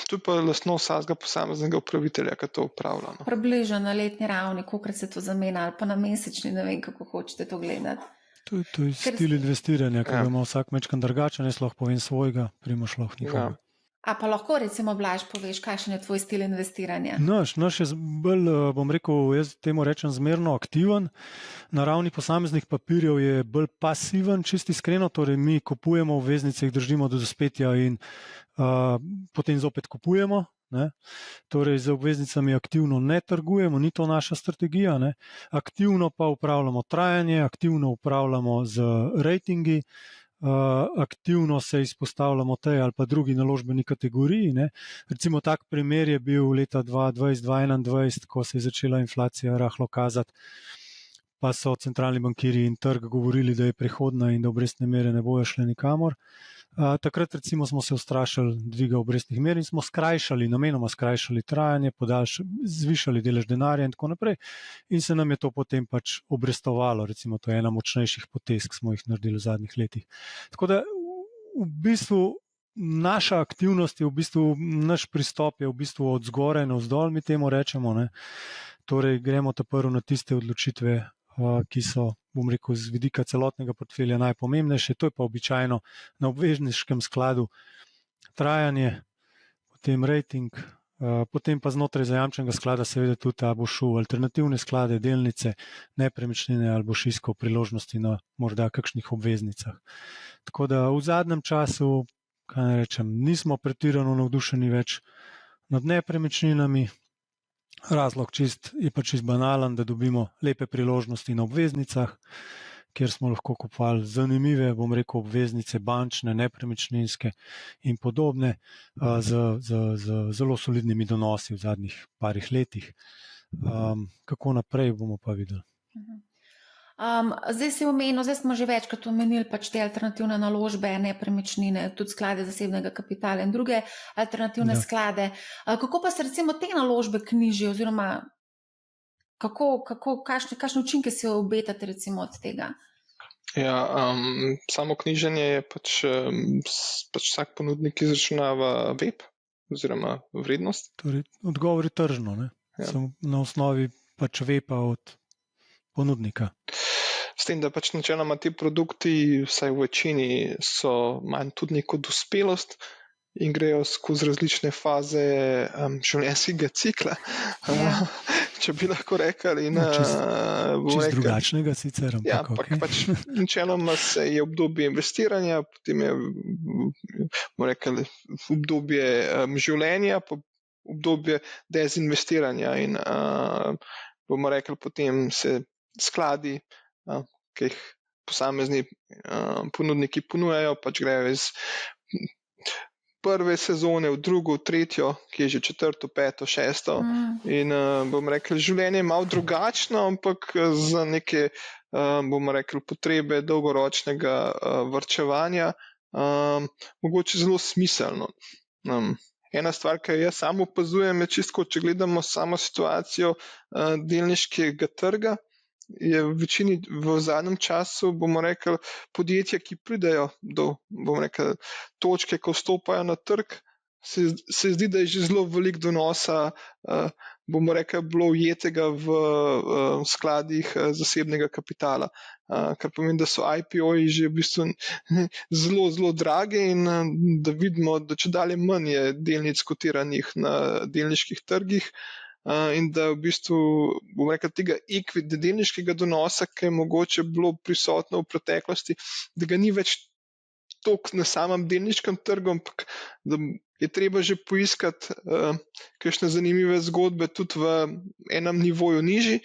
To je pa lastnost vsakega posameznega upravitelja, ki to upravlja. No. Približno na letni ravni, kolikrat se to zamenja, ali pa na mesečni, ne vem, kako hočete to gledati. To je stil investiranja, ki ga ima vsak mečkan drugačen, jaz lahko povem svojega, Primož lahko nikoga. Ja. A pa lahko recimo, Blaž, poveš, kakšen je tvoj stil investiranja? Naš je bolj, bom rekel, jaz temu rečem zmerno aktiven. Na ravni posameznih papirjev je bolj pasiven, čisto iskreno, torej mi kupujemo obveznice, jih držimo do dospetja in potem zopet kupujemo. Ne? Torej z obveznicami aktivno ne trgujemo, ni to naša strategija. Ne? Aktivno pa upravljamo trajanje, aktivno upravljamo z ratingi, aktivno se izpostavljamo tej ali pa drugi naložbeni kategoriji. Ne. Recimo tak primer je bil leta 2020-2021, ko se je začela inflacija rahlo kazati, pa so centralni bankirji in trg govorili, da je prihodna in da obrestne mere ne bojo šle nikamor. Takrat recimo smo se ustrašili dviga obrestnih mer in smo namenoma skrajšali trajanje, zvišali delež denarja in tako naprej. In se nam je to potem pač obrestovalo, recimo to je ena močnejših potez, ki smo jih naredili v zadnjih letih. Tako da v bistvu naša aktivnost je v bistvu, naš pristop je v bistvu od zgoraj navzdol, mi temu rečemo. Ne. Torej gremo prvo na tiste odločitve, ki so, bom rekel, z vidika celotnega portfelja najpomembnejše, to je pa običajno na obvezniškem skladu trajanje, potem rating, potem pa znotraj zajamčenega sklada seveda tudi ta bo šel alternativne sklade, delnice, nepremičnine ali boš iskal priložnosti na morda kakšnih obveznicah. Tako da v zadnjem času, kaj ne rečem, nismo pretirano navdušeni več nad nepremičninami. Razlog je pa čist banalen, da dobimo lepe priložnosti na obveznicah, kjer smo lahko kupovali zanimive, bom rekel, obveznice, bančne, nepremičninske in podobne, z zelo solidnimi donosi v zadnjih parih letih. Kako naprej, bomo pa videli. Zdaj smo že večkrat omenili pač te alternativne naložbe, nepremičnine, tudi sklade zasebnega kapitala in druge alternativne sklade. Kako pa se recimo te naložbe knjižijo, oziroma kakšne učinke si obetate recimo od tega? Ja, samo knjiženje je pač vsak ponudnik izračunava web oziroma vrednost. Torej, odgovor je tržno, ne? Ja. Samo na osnovi pač wepa od ponudnika. S tem, da pač načeloma ti produkti, vsaj v večini, so manj tudi neko dospelost in grejo skozi različne faze življenjskega cikla, če bi lahko rekli. Čist drugačnega sicer. Ja, ampak pač načeloma je obdobje investiranja, potem je obdobje življenja, pa obdobje dezinvestiranja in bomo rekli, potem se skladi, ki jih posamezni ponudniki ponujajo, pač grejo iz prve sezone v drugo, tretjo, ki je že četrto, peto, šesto. In bomo rekli, življenje je malo drugačno, ampak za neke bomo rekli, potrebe dolgoročnega varčevanja, mogoče zelo smiselno. Ena stvar, ki jaz sam opazujem, je čisto, če gledamo samo situacijo delniškega trga, je v večini v zadnjem času, bomo rekli, podjetja, ki pridejo do, bomo rekli, točke, ko vstopajo na trg, se zdi, da je že zelo veliko donosa, bomo rekli, bilo ujetega v skladih zasebnega kapitala, kar pomeni, da so IPO-ji že v bistvu zelo, zelo drage in da vidimo, da čedalje manj je delnic kotiranih na delniških trgih. In da v bistvu, bomo rekli, tega delniškega donosa, ki je mogoče bilo prisotno v preteklosti, da ga ni več toliko na samem delniškem trgu, ampak da je treba že poiskati kakšne zanimive zgodbe tudi v enem nivoju nižji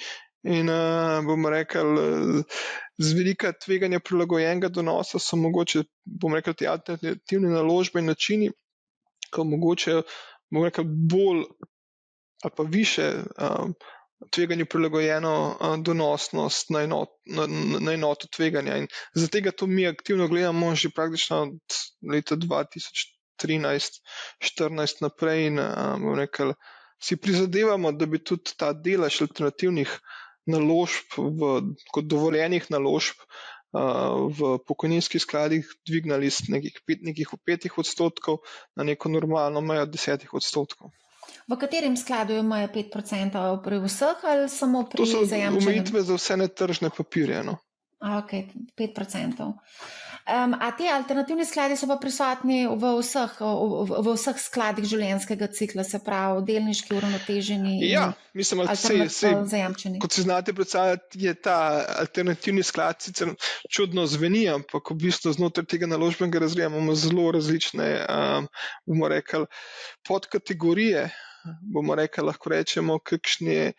in bomo rekli, z velika tveganja prilagojenega donosa so mogoče, bomo rekli, te alternativne naložbe in načini, ko mogoče, bomo rekli, bolj ali pa više tveganju prilagojeno donosnost na enoto tveganja. In za tega to mi aktivno gledamo že praktično od leta 2013-2014 naprej in bomo rekli, si prizadevamo, da bi tudi ta delež alternativnih naložb, kot dovoljenih naložb v pokojninskih skladih dvignali z nekih 5% na neko normalno mejo 10%. V katerem skladu imajo 5% pri vseh ali samo pri zajamčenem? To so omejitve za vse netržne papirje. No. Ok, 5%. A te alternativni skladi so pa prisotni v vseh skladih življenjskega cikla, se pravi delniški, uravnoteženi mislim, zajamčeni? Kot si znate predstavljati, je ta alternativni sklad sicer čudno zveni, ampak v bistvu znotraj tega naložbenega razreda imamo zelo različne, bomo rekli, podkategorije. Bomo rekli, lahko rečemo, kakšni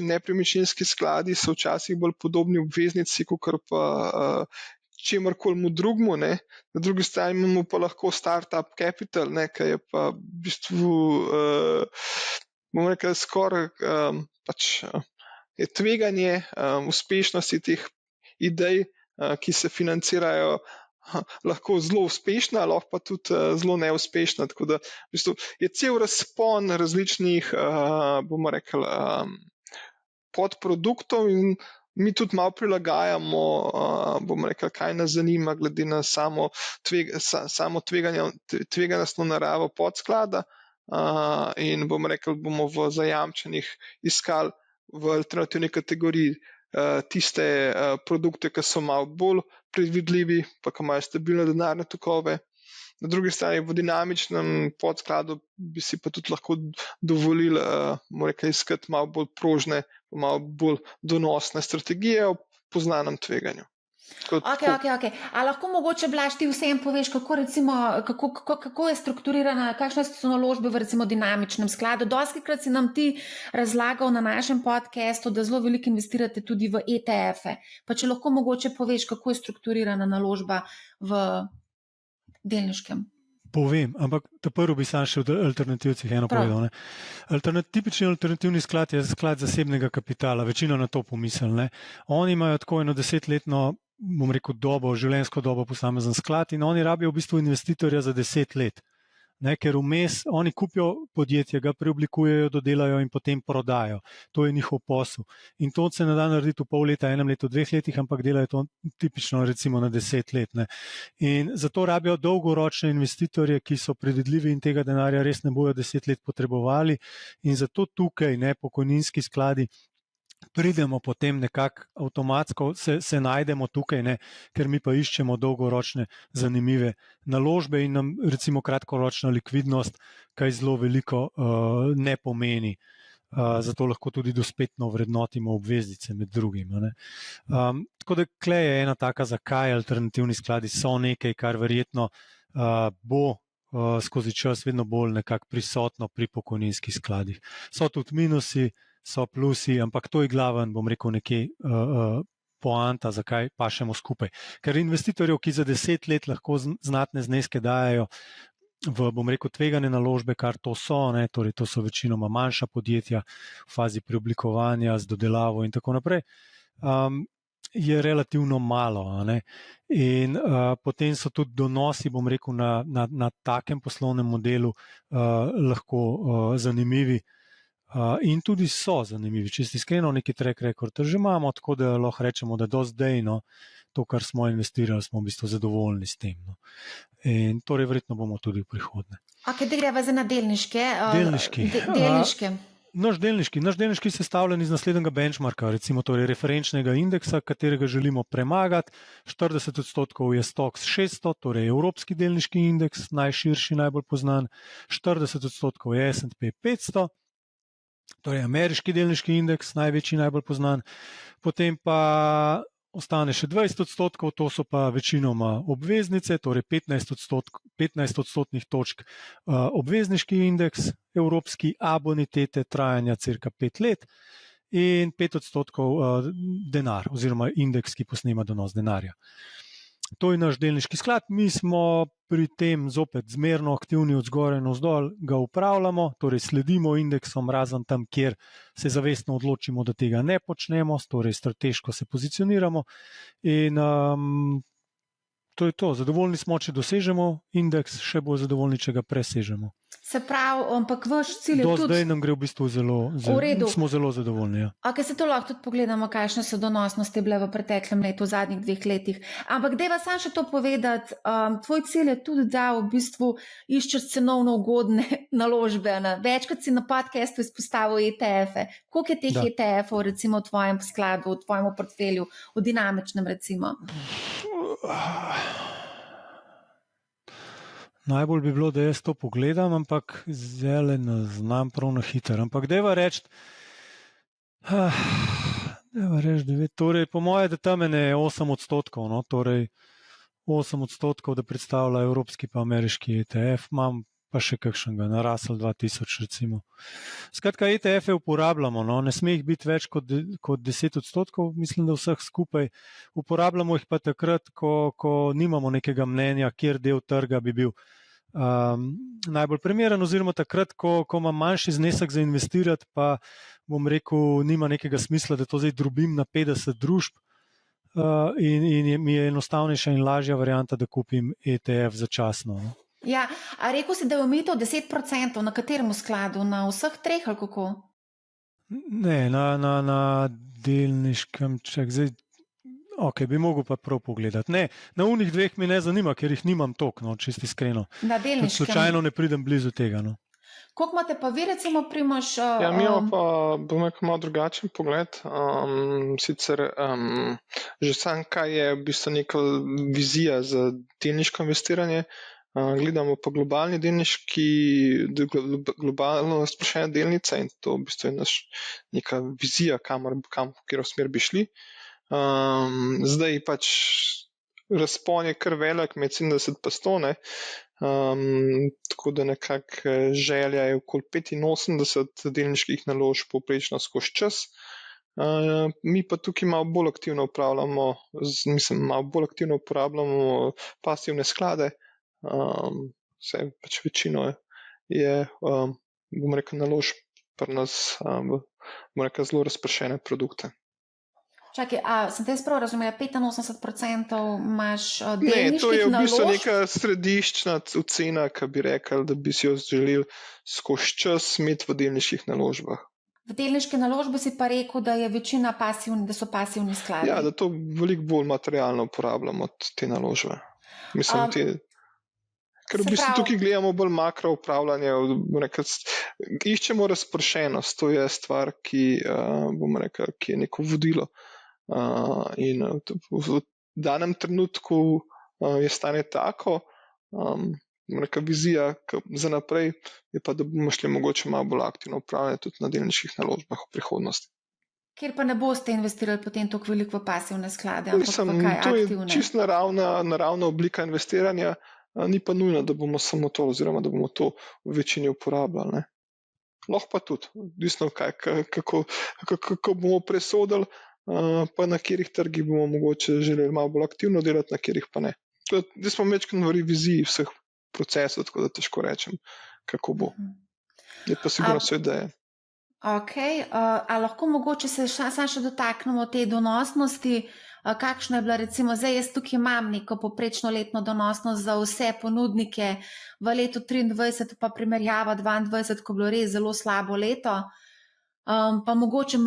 nepremičninski skladi so včasih bolj podobni obveznici, kot pa čemorkoli drugmu. Na drugi strani imamo pa lahko startup capital, ki je pa v bistvu, bomo rekli, skoraj je tveganje uspešnosti teh idej, ki se financirajo, lahko zelo uspešna, lahko pa tudi zelo neuspešna. Tako da v bistvu je cel razpon različnih, bomo rekli, podproduktov in mi tudi malo prilagajamo, bomo rekli, kaj nas zanima, glede na samo tveganostno naravo podsklada in bomo rekli, bomo v zajamčenih iskali v alternativni kategoriji tiste produkte, ki so malo bolj predvidljivi, pa ki imajo stabilne denarne tokove. Na drugi strani v dinamičnem podskladu bi si pa tudi lahko dovolili iskati malo bolj prožne, malo bolj donosne strategije o poznanem tveganju. Ok. A lahko mogoče, Blaž, ti vsem poveš, kako je strukturirana, kakšne so naložbe v recimo dinamičnem skladu? Dostikrat si nam ti razlagal na našem podcastu, da zelo veliko investirate tudi v ETF-e. Pa če lahko mogoče poveš, kako je strukturirana naložba v delniškem? Povem, ampak prvo bi sam še v alternativcih eno povedal. Tipični alternativni sklad je sklad zasebnega kapitala, večino na to pomisli. Oni imajo tako eno 10-letno, bom rekel, življenjsko dobo posamezen sklad in oni rabijo v bistvu investitorja za 10 let. Ker vmes oni kupijo podjetje, ga preoblikujejo, dodelajo in potem prodajo. To je njihov posel. In to se ne da narediti v pol leta, enem letu, 2 letih, ampak delajo to tipično recimo na 10 let. In zato rabijo dolgoročne investitorje, ki so predvidljivi in tega denarja res ne bojo 10 let potrebovali. In zato tukaj pokojninski skladi pridemo potem nekako avtomatsko, se najdemo tukaj, ker mi pa iščemo dolgoročne zanimive naložbe in nam recimo kratkoročna likvidnost kaj zelo veliko ne pomeni. Zato lahko tudi dospetno vrednotimo obveznice med drugim. Tako da tukaj je ena taka, zakaj alternativni skladi so nekaj, kar verjetno bo skozi čas vedno bolj nekako prisotno pri pokojninskih skladih. So tudi minusi, so plusi, ampak to je glaven, bom rekel, nekje poanta, zakaj pašemo skupaj. Ker investitorjev, ki za 10 let lahko znatne zneske dajo v, bom rekel, tvegane naložbe, kar to so, torej to so večinoma manjša podjetja v fazi preoblikovanja z dodelavo in tako naprej. je relativno malo. In potem so tudi donosi, bom rekel, na takem poslovnem modelu lahko zanimivi. In tudi so zanimivi, če si iskreno, neki track record že imamo, tako da lahko rečemo, da do zdaj, to, kar smo investirali, smo v bistvu zadovoljni s tem. In torej verjetno bomo tudi v prihodnje. Kaj greva za delniške? Delniške. Naš delniški je sestavljen iz naslednjega benchmarka, recimo torej referenčnega indeksa, katerega želimo premagati. 40% je Stoxx 600, torej evropski delniški indeks, najširši, najbolj poznan. 40% je S&P 500, torej ameriški delniški indeks, največji, najbolj poznan. Potem pa ostane še 20%, to so pa večinoma obveznice, torej 15 odstotnih točk obvezniški indeks, evropski, A bonitete trajanja cirka 5 let in 5% denar oziroma indeks, ki posnema donos denarja. To je naš delniški sklad, mi smo pri tem zopet zmerno aktivni od zgoraj navzdol, ga upravljamo, torej sledimo indeksom razen tam, kjer se zavestno odločimo, da tega ne počnemo, torej strateško se pozicioniramo in to je to. Zadovoljni smo, če dosežemo indeks, še bolj zadovoljni, če ga presežemo. Se pravi, ampak vaš cilj je do tudi... zdaj nam gre v bistvu smo zelo zadovoljni. Ja. Se to lahko tudi pogledamo, kakšne so donosnosti bile v preteklem letu, v zadnjih 2 letih. Ampak dajva sam še to povedati, tvoj cilj je tudi, da v bistvu iščeš cenovno ugodne naložbe. Večkrat si na podcastu izpostavil ETF-e. Koliko je teh ETF-ov recimo v tvojem skladu, v tvojem portfelju, v dinamičnem recimo? Najbolj bi bilo, da jaz to pogledam, ampak zdaj ne znam prav na hiter. Ampak dajva reči, torej po moje, da tam je 8%, torej 8%, da predstavlja evropski pa ameriški ETF, imam pa še kakšnega, na Russell 2000 recimo. Skratka, ETF-e uporabljamo, ne sme jih biti več kot 10%, mislim, da vseh skupaj. Uporabljamo jih pa takrat, ko nimamo nekega mnenja, kjer del trga bi bil najbolj primeren, oziroma takrat, ko imam manjši znesek za investirati, pa bom rekel, nima nekega smisla, da to zdaj drobim na 50 družb in mi je enostavnejša in lažja varianta, da kupim ETF začasno. Ja, a rekel si, da je omejitev 10%, na katerem skladu? Na vseh 3 ali kako? Ne, na delniškem, zdaj, bi mogel pa prav pogledati. Ne, na unih 2 me ne zanima, ker jih nimam toliko, čisto iskreno. Na delniškem. Slučajno ne pridem blizu tega. Koliko imate pa vi recimo Primož? Ja, mi imamo pa, bom rekel, malo drugačen pogled. Sicer že sam, kaj je v bistvu neka vizija za delniško investiranje. Gledamo pa globalni delniški, globalno razpršene delnice in to v bistvu je neka vizija, kjer smer bi šli. Zdaj pač razpon je kar velik, med 70 pa 100, tako da nekako želja je okoli 85 delniških naložb povprečno skozi čas. Mi pa tukaj malo bolj aktivno uporabljamo pasivne sklade. Vse pač večino je, bom rekel, naložb pri nas, bom rekel, zelo razpršene produkte. Čakaj, sem te prav razumela, 85% imaš delniških naložb? Ne, to je v bistvu neka središčna ocena, ki bi rekel, da bi si jo želeli skozi čas imeti v delniških naložbah. V delniške naložbe si pa rekel, da je večina da so pasivni skladi. Ja, da to veliko bolj materialno uporabljamo te naložbe. Mislim, ker v bistvu tukaj gledamo bolj makro upravljanje, iščemo razpršenost, to je stvar, ki, bom rekel, ki je neko vodilo. In v danem trenutku je stanje tako, neka vizija za naprej je pa, da bomo šli mogoče malo bolj aktivno upravljanje tudi na delniških naložbah v prihodnosti. Kjer pa ne boste investirali potem toliko veliko v pasivne sklade, ampak v kaj aktivne? To je čist naravna oblika investiranja, ni pa nujno, da bomo samo to oziroma da bomo to v večini uporabljali. Lahko pa tudi, odvisno kako bomo presodili, pa na katerih trgih bomo mogoče želeli malo bolj aktivno delati, na katerih pa ne. Zdaj smo večkrat v reviziji vseh procesov, tako da težko rečem, kako bo. Je pa sigurno so ideje. Okay, a lahko mogoče se samo še dotaknemo te donosnosti, kakšna je bila recimo, zdaj jaz tukaj imam neko poprečno letno donosnost za vse ponudnike v letu 23, pa primerjava 22, ko je bilo res zelo slabo leto. Pa mogoče,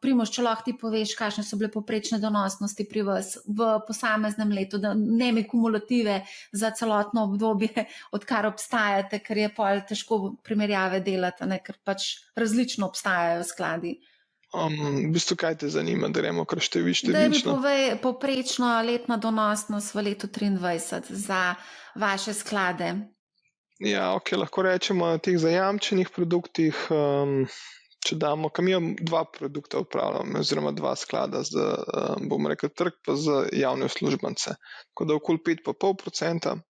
Primož, če lahko ti poveš, kakšne so bile poprečne donosnosti pri vas v posameznem letu, da ne mi kumulative za celotno obdobje, odkar obstajate, ker je pol težko primerjave delati, ne, ker pač različno obstajajo skladi. V bistvu, kaj te zanima, da gremo kar številčno? Da mi povej poprečno letna donosnost v letu 23 za vaše sklade. Ja, ok, lahko rečemo na teh zajamčenih produktih, če damo, kam imam dva produkta upravljam, oziroma dva sklada za, bomo rekel, trg pa za javne uslužbence. Tako da okoli 5,5%.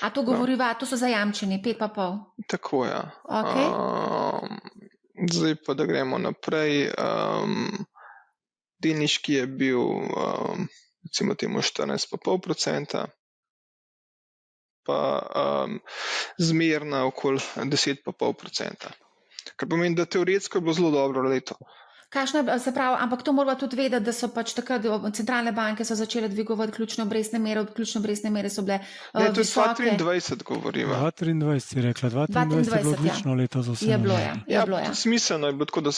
A to govoriva, to so zajamčeni, 5,5? Tako, ja. Okay. Zdaj pa, da gremo naprej. Delniški je bil, recimo temu 14,5%. Pa zmerna okoli 10,5%. Kar pomeni, da teoretsko je bilo zelo dobro leto. Kakšno je, se pravi, ampak to moramo tudi vedeti, da so pač takrat centralne banke so začele dvigovati ključne obrestne mere so bile Ne, to je visoke. 2023 govoriva. 2023 si rekla, 2023 je bilo odlično leto za vse. Je bilo, ja. Ja, Je bilo, ja. smiselno je bilo tako, da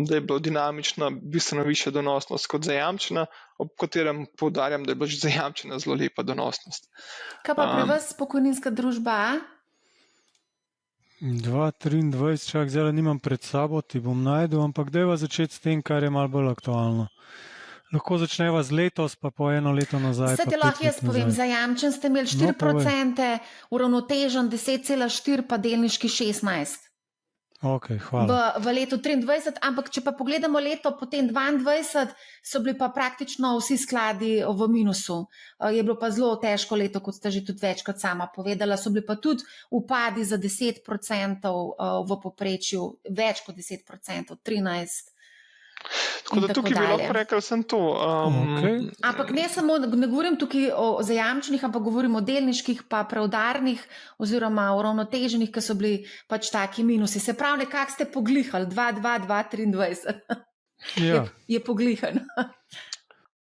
da je bilo dinamična, bistveno višja donosnost kot zajamčena, ob katerem poudarjam, da je bila že zajamčena zelo lepa donosnost. Kaj pa pri vas pokojninska družba A? 2023, čak zdaj nimam pred sabo, ti bom najdel, ampak dajva začeti s tem, kar je malo bolj aktualno. Lahko začneva z letos, pa po eno leto nazaj. Vse te lahko jaz povem, zajamčen ste imeli 4%, uravnotežen 10,4, pa delniški 16%. Ok, hvala. V letu 23, ampak če pa pogledamo leto potem 22, so bili pa praktično vsi skladi v minusu. Je bilo pa zelo težko leto, kot ste že tudi večkrat sama povedala, so bili pa tudi upadi za 10% v povprečju, več kot 10%, 13%. Tako da tukaj bi lahko rekel, sem to. Okay. Ampak ne govorim tukaj o zajamčenih, ampak govorim o delniških, pa preudarnih oziroma uravnoteženih, ki so bili pač taki minusi. Se pravi, nekako ste poglihali 2,23. Ja. Je poglihan.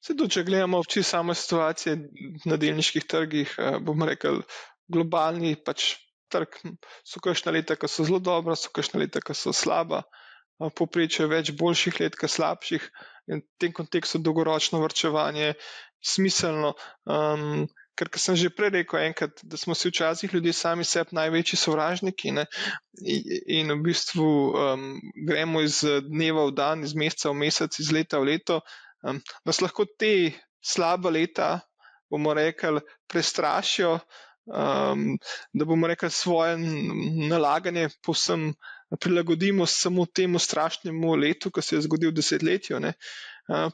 Se tudi, če gledamo oči samo situacije na delniških trgih, bomo rekel, globalni pač trg, so kakšna leta, ki so zelo dobra, so kakšna leta, ki so slaba. Povprečje več boljših let, kot slabših, in v tem kontekstu dolgoročno varčevanje smiselno, ker sem že prej rekel enkrat, da smo si včasih ljudje sami sebi največji sovražniki, ne? In v bistvu gremo iz dneva v dan, iz meseca v mesec, iz leta v leto, nas lahko te slaba leta, bomo rekli, prestrašijo, da bomo rekli svoje nalaganje povsem prilagodimo samo temu strašnemu letu, ki se je zgodil v desetletju. Ne.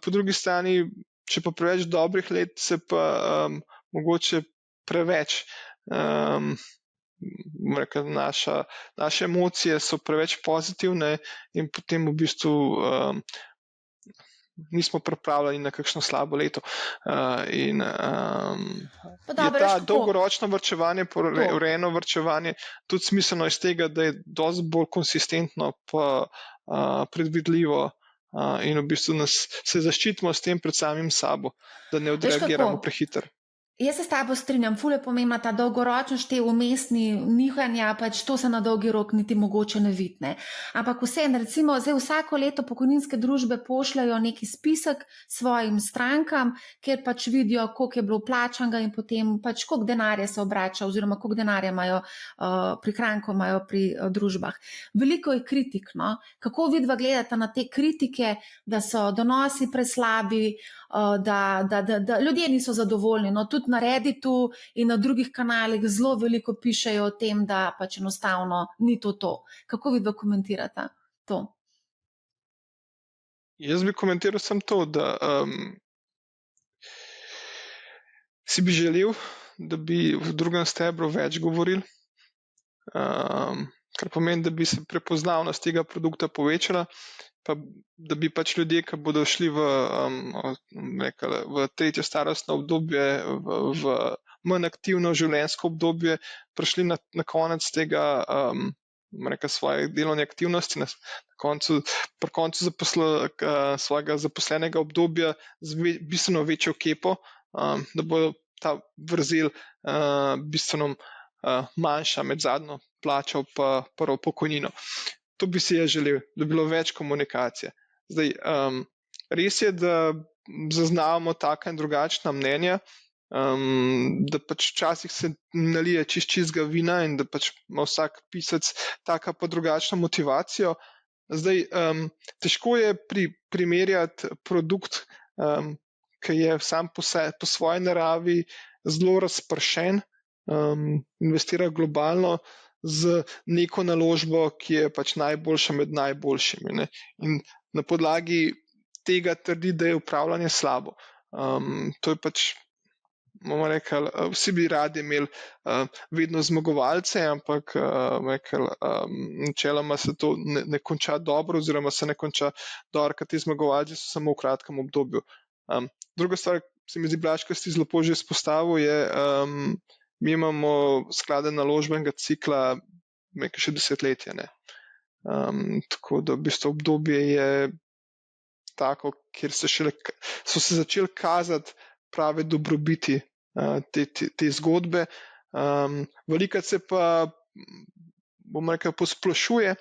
Po drugi strani, če pa preveč dobrih let, se pa mogoče preveč, rekel, naše emocije so preveč pozitivne in potem v bistvu nismo pripravljeni na kakšno slabo leto. In je ta dolgoročno varčevanje, urejeno varčevanje tudi smiselno iz tega, da je dosti bolj konsistentno pa predvidljivo in v bistvu se zaščitimo s tem pred samim sabo, da ne odreagiramo prehitro. Jaz se s tabo strinjam, ful je pomembna ta dolgoročnost, te umestni nihanja, pač to se na dolgi rok niti mogoče ne vidi. Ampak vseeno, recimo, zdaj vsako leto pokojninske družbe pošljajo neki spisek svojim strankam, kjer pač vidijo, koliko je bilo plačanega in potem pač koliko denarja se obrača oziroma koliko denarja imajo, prihrankov imajo pri družbah. Veliko je kritik, no? Kako vidva gledate na te kritike, da so donosi preslabi, da ljudje niso zadovoljni, no, tudi na Redditu in na drugih kanalih zelo veliko pišejo o tem, da pač enostavno ni to. Kako vi komentirate to? Jaz bi komentiral samo to, da si bi želel, da bi v drugem stebru več govorili, kar pomeni, da bi se prepoznavnost tega produkta povečala, pa da bi pač ljudje, ki bodo šli v tretje starostno obdobje, v manj aktivno življenjsko obdobje, prišli na konec tega svoje delovne aktivnosti pri koncu svojega zaposlenega obdobja z bistveno večjo kepo, da bo ta vrzel bistveno manjša med zadnjo plačo pa prvo pokojnino. To bi si želel, da bi bilo več komunikacije. Zdaj, res je, da zaznavamo taka in drugačna mnenja, da pač včasih se nalije čistega vina in da pač ima vsak pisec taka pa drugačno motivacijo. Zdaj, težko je primerjati produkt, ki je sam po svoji naravi zelo razpršen, investira globalno, z neko naložbo, ki je pač najboljša med najboljšimi, ne? In na podlagi tega trdi, da je upravljanje slabo. To je pač, bomo rekli, vsi bi radi imeli vedno zmagovalce, ampak načeloma se to ne konča dobro, oziroma se ne konča dobro, ker ti zmagovalci so samo v kratkem obdobju. Druga stvar, se mi zdi, Blaž, kar si zelo že izpostavil, je, mi imamo skladen naložbenega cikla nekaj še desetletje. Ne? Tako da v bistvu obdobje je tako, kjer so se začeli kazati prave dobrobiti te zgodbe. Velikokrat se pa, bomo rekel, posplošuje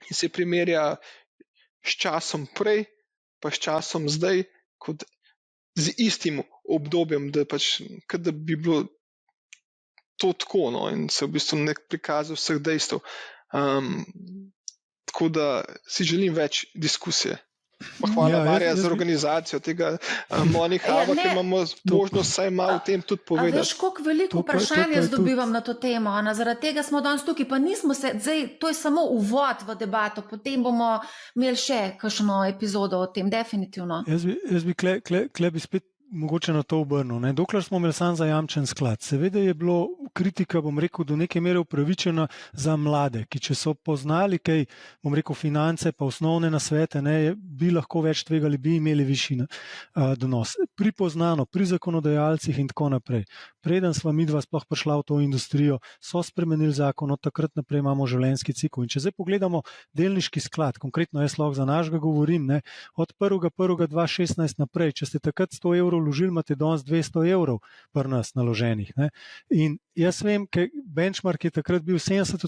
in se primerja s časom prej, pa s časom zdaj, kot z istim obdobjem, da pač, da bi bilo to tako, no, in se v bistvu ne prikaže vseh dejstev. Tako da si želim več diskusije. Hvala, Marja, za organizacijo tega Morning Huba, ki imamo možnost vsaj malo o tem tudi povedati. Veš, koliko veliko vprašanj jaz dobivam na to temo, zaradi tega smo danes tukaj, pa nismo se, zdaj, to je samo uvod v debato, potem bomo imeli še kakšno epizodo o tem, definitivno. Jaz bi kle bi spet mogoče na to obrnil. Dokler smo imeli sam zajamčen sklad, seveda je bilo kritika, bom rekel, do neke mere upravičena za mlade, ki če so poznali kaj, bom rekel, finance pa osnovne nasvete, bi lahko več tvegali, bi imeli višji donos. Pripoznano pri zakonodajalcih in tako naprej. Preden sva midva sploh prišla v to industrijo, so spremenili zakon, od takrat naprej imamo življenjski cikel. In če zdaj pogledamo delniški sklad, konkretno jaz lahko za našega govorim, od 1.1.2016 naprej, če ste takrat 100 evrov vložili, imate danes 200 evrov pri nas naloženih. In jaz vem, ker benchmark je takrat bil 70%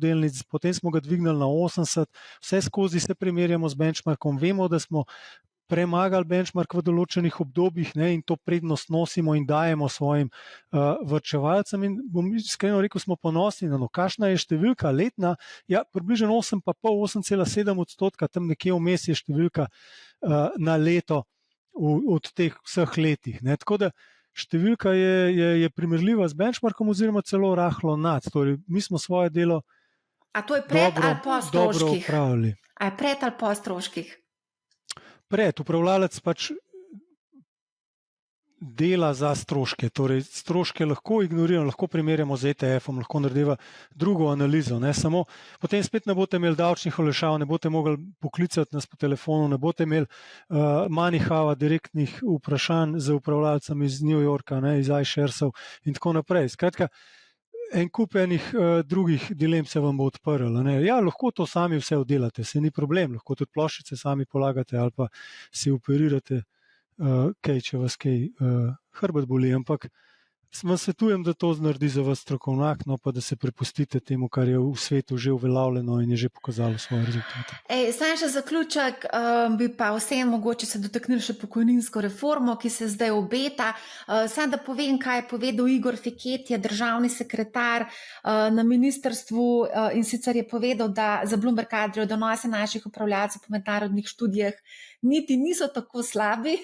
delnic, potem smo ga dvignili na 80%, vse skozi se primerjamo z benchmarkom, vemo, da smo premagali benchmark v določenih obdobjih, in to prednost nosimo in dajemo svojim varčevalcem. In bom iskreno rekel, smo ponosni na kakšna je številka letna, približno 8,7%, tam nekje vmes je številka na leto od teh vseh letih. Tako da številka je primerljiva z benchmarkom oziroma celo rahlo nad. Torej, mi smo svoje delo dobro upravili. A je pred ali po stroških? Pred, upravljalec pač dela za stroške, torej stroške lahko ignoriramo, lahko primerjamo z ETF-om, lahko naredimo drugo analizo, samo potem spet ne boste imeli davčnih olajšav, ne boste mogli poklicati nas po telefonu, ne boste imeli Money Huba direktnih vprašanj z upravljalcem iz New Yorka, iz iSharesov in tako naprej. Skratka, en kup enih drugih dilem se vam bo odprlo. Ja, lahko to sami vse oddelate, se ni problem, lahko tudi ploščice sami polagate ali pa si operirate kaj, če vas kaj hrbet boli, ampak vam svetujem, da to naredi za vas strokovnjak, pa da se prepustite temu, kar je v svetu že uveljavljeno in je že pokazalo svoje rezultate. Sam še zaključek, bi pa vsem mogoče se dotaknili še pokojninsko reformo, ki se zdaj obeta. Sam da povem, kaj je povedal Igor Feketija, državni sekretar na ministrstvu, in sicer je povedal, da za Bloomberg Adrio donose naših upravljalcev po mednarodnih študijah niti niso tako slabi,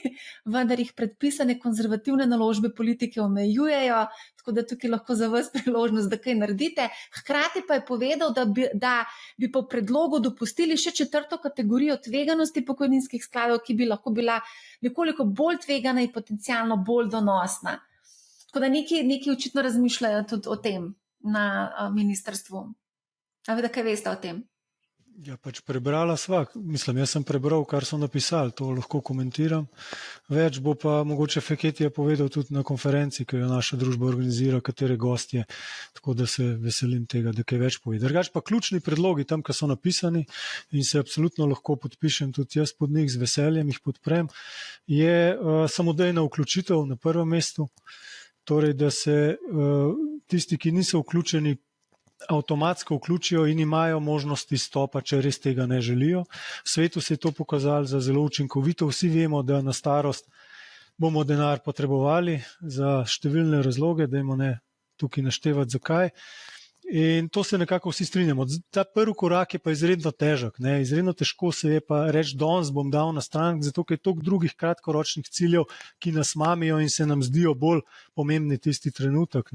vendar jih predpisane konzervativne naložbe politike omejujejo, tako da tukaj lahko za vas priložnost, da kaj naredite. Hkrati pa je povedal, da bi po predlogu dopustili še 4. kategorijo tveganosti pokojninskih skladov, ki bi lahko bila nekoliko bolj tvegana in potencialno bolj donosna. Tako da neki očitno razmišljajo tudi o tem na ministrstvu. A vi da kaj veste o tem? Ja, pač prebrala sva. Mislim, jaz sem prebral, kar so napisali, to lahko komentiram. Več bo pa mogoče Feketija povedal tudi na konferenci, ki jo naša družba organizira, katere gostje, tako da se veselim tega, da kaj več pove. Drugač pa ključni predlogi tam, ki so napisani in se absolutno lahko podpišem tudi jaz pod njih, z veseljem jih podprem, je samodejna vključitev na prvem mestu, torej da se tisti, ki niso vključeni, avtomatsko vključijo in imajo možnost izstopa, če res tega ne želijo. V svetu se je to pokazalo za zelo učinkovito. Vsi vemo, da na starost bomo denar potrebovali za številne razloge, dajmo ne tukaj naštevati zakaj. In to se nekako vsi strinjamo. Ta prvi korak je pa izredno težek. Izredno težko se je pa reči, danes bom dal na stran, zato ker je toliko drugih kratkoročnih ciljev, ki nas mamijo in se nam zdijo bolj pomembni tisti trenutek.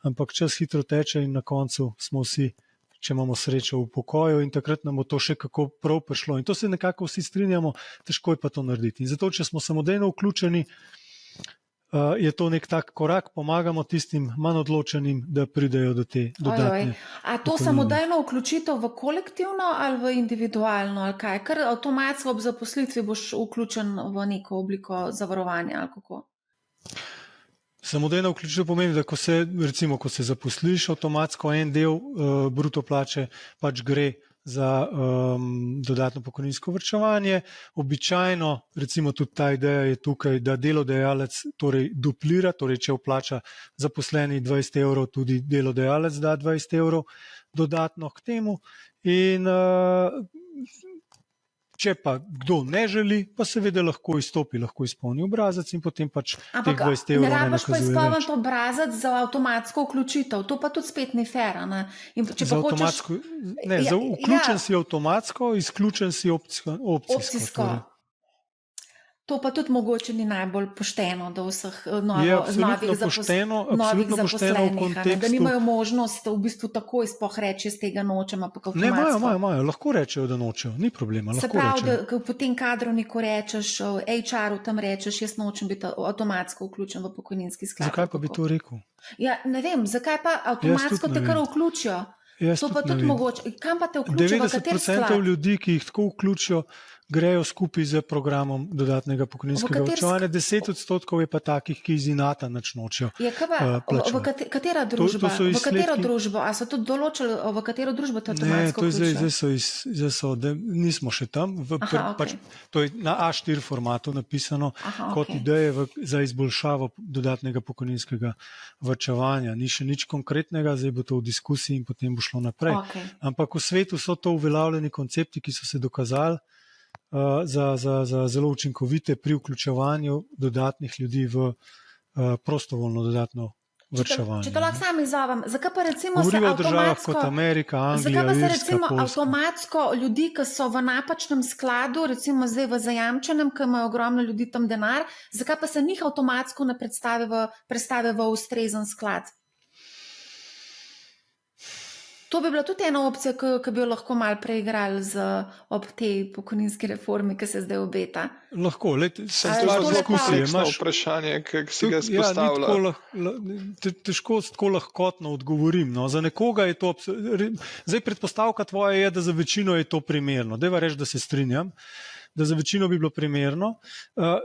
Ampak čas hitro teče in na koncu smo vsi, če imamo srečo, v pokoju in takrat nam bo to še kako prav prišlo. In to se nekako vsi strinjamo, težko je pa to narediti. In zato, če smo samodejno vključeni, je to nek tak korak, pomagamo tistim manj odločenim, da pridejo do te dodatne. A to samodejno vključitev v kolektivno ali v individualno, ali kaj? Ker avtomatsko ob zaposlitvi boš vključen v neko obliko zavarovanja, ali kako? Samodejna vključitev pomeni, da ko se zaposliš, avtomatsko en del bruto plače pač gre za dodatno pokojninsko varčevanje. Običajno, recimo tudi ta ideja je tukaj, da delodajalec torej duplira, torej če vplača zaposleni 20 evrov, tudi delodajalec da 20 evrov dodatno k temu. In če pa kdo ne želi, pa seveda lahko izstopi, lahko izpolni obrazec in potem pač teh 20 evrov ne nakazuje več. Ne rabiš pa izpolniti obrazec za avtomatsko vključitev, to pa tudi spet ni fair. Vključen si avtomatsko, izključen si opcijsko. To pa tudi mogoče ni najbolj pošteno do vseh novih zaposlenih, da nimajo možnost v bistvu takoj sploh reči, z tega nočem, ampak avtomatsko. Ne, imajo, lahko rečejo, da nočejo, ni problema. Se pravi, da potem kadrovniku rečeš, HR-u tam rečeš, jaz nočem biti avtomatsko vključen v pokojninski sklad. Zakaj pa bi to rekel? Ja, ne vem, zakaj pa avtomatsko te kar vključijo? To pa tudi mogoče. Kam pa te vključijo? 90% ljudi, ki jih tako vključijo, grejo skupaj z programom dodatnega pokojninskega varčevanja, 10% je pa takih, ki iz inata nič nočejo plačevati. Katera družba? V katero družbo? A so tudi določili, v katero družbo to avtomatsko vključijo? Ne, nismo še tam. To je na A4 formatu napisano kot ideje za izboljšavo dodatnega pokojninskega varčevanja. Ni še nič konkretnega, zdaj bo to v diskusiji in potem bo šlo naprej. Ampak v svetu so to uveljavljeni koncepti, ki so se dokazali za zelo učinkovite pri vključevanju dodatnih ljudi v prostovoljno dodatno varčevanje. Če to lahko sam izovem, zakaj pa recimo govorimo o državah kot Amerika, Anglija, zakaj pa se Irska, recimo Poljska avtomatsko ljudi, ki so v napačnem skladu, recimo zdaj v zajamčenem, ki imajo ogromno ljudi tam denar, zakaj pa se njih avtomatsko ne predstavi v ustrezen sklad? To bi bila tudi ena opcija, ki bi jo lahko malo preigrali ob tej pokojninski reformi, ki se zdaj obeta. Lahko, sem to diskusije. Vprašanje, ki si ga izpostavlja. Težko tako lahkotno odgovorim. Za nekoga je to... Zdaj predpostavka tvoja je, da za večino je to primerno. Deva reči, da se strinjam, da za večino bi bilo primerno,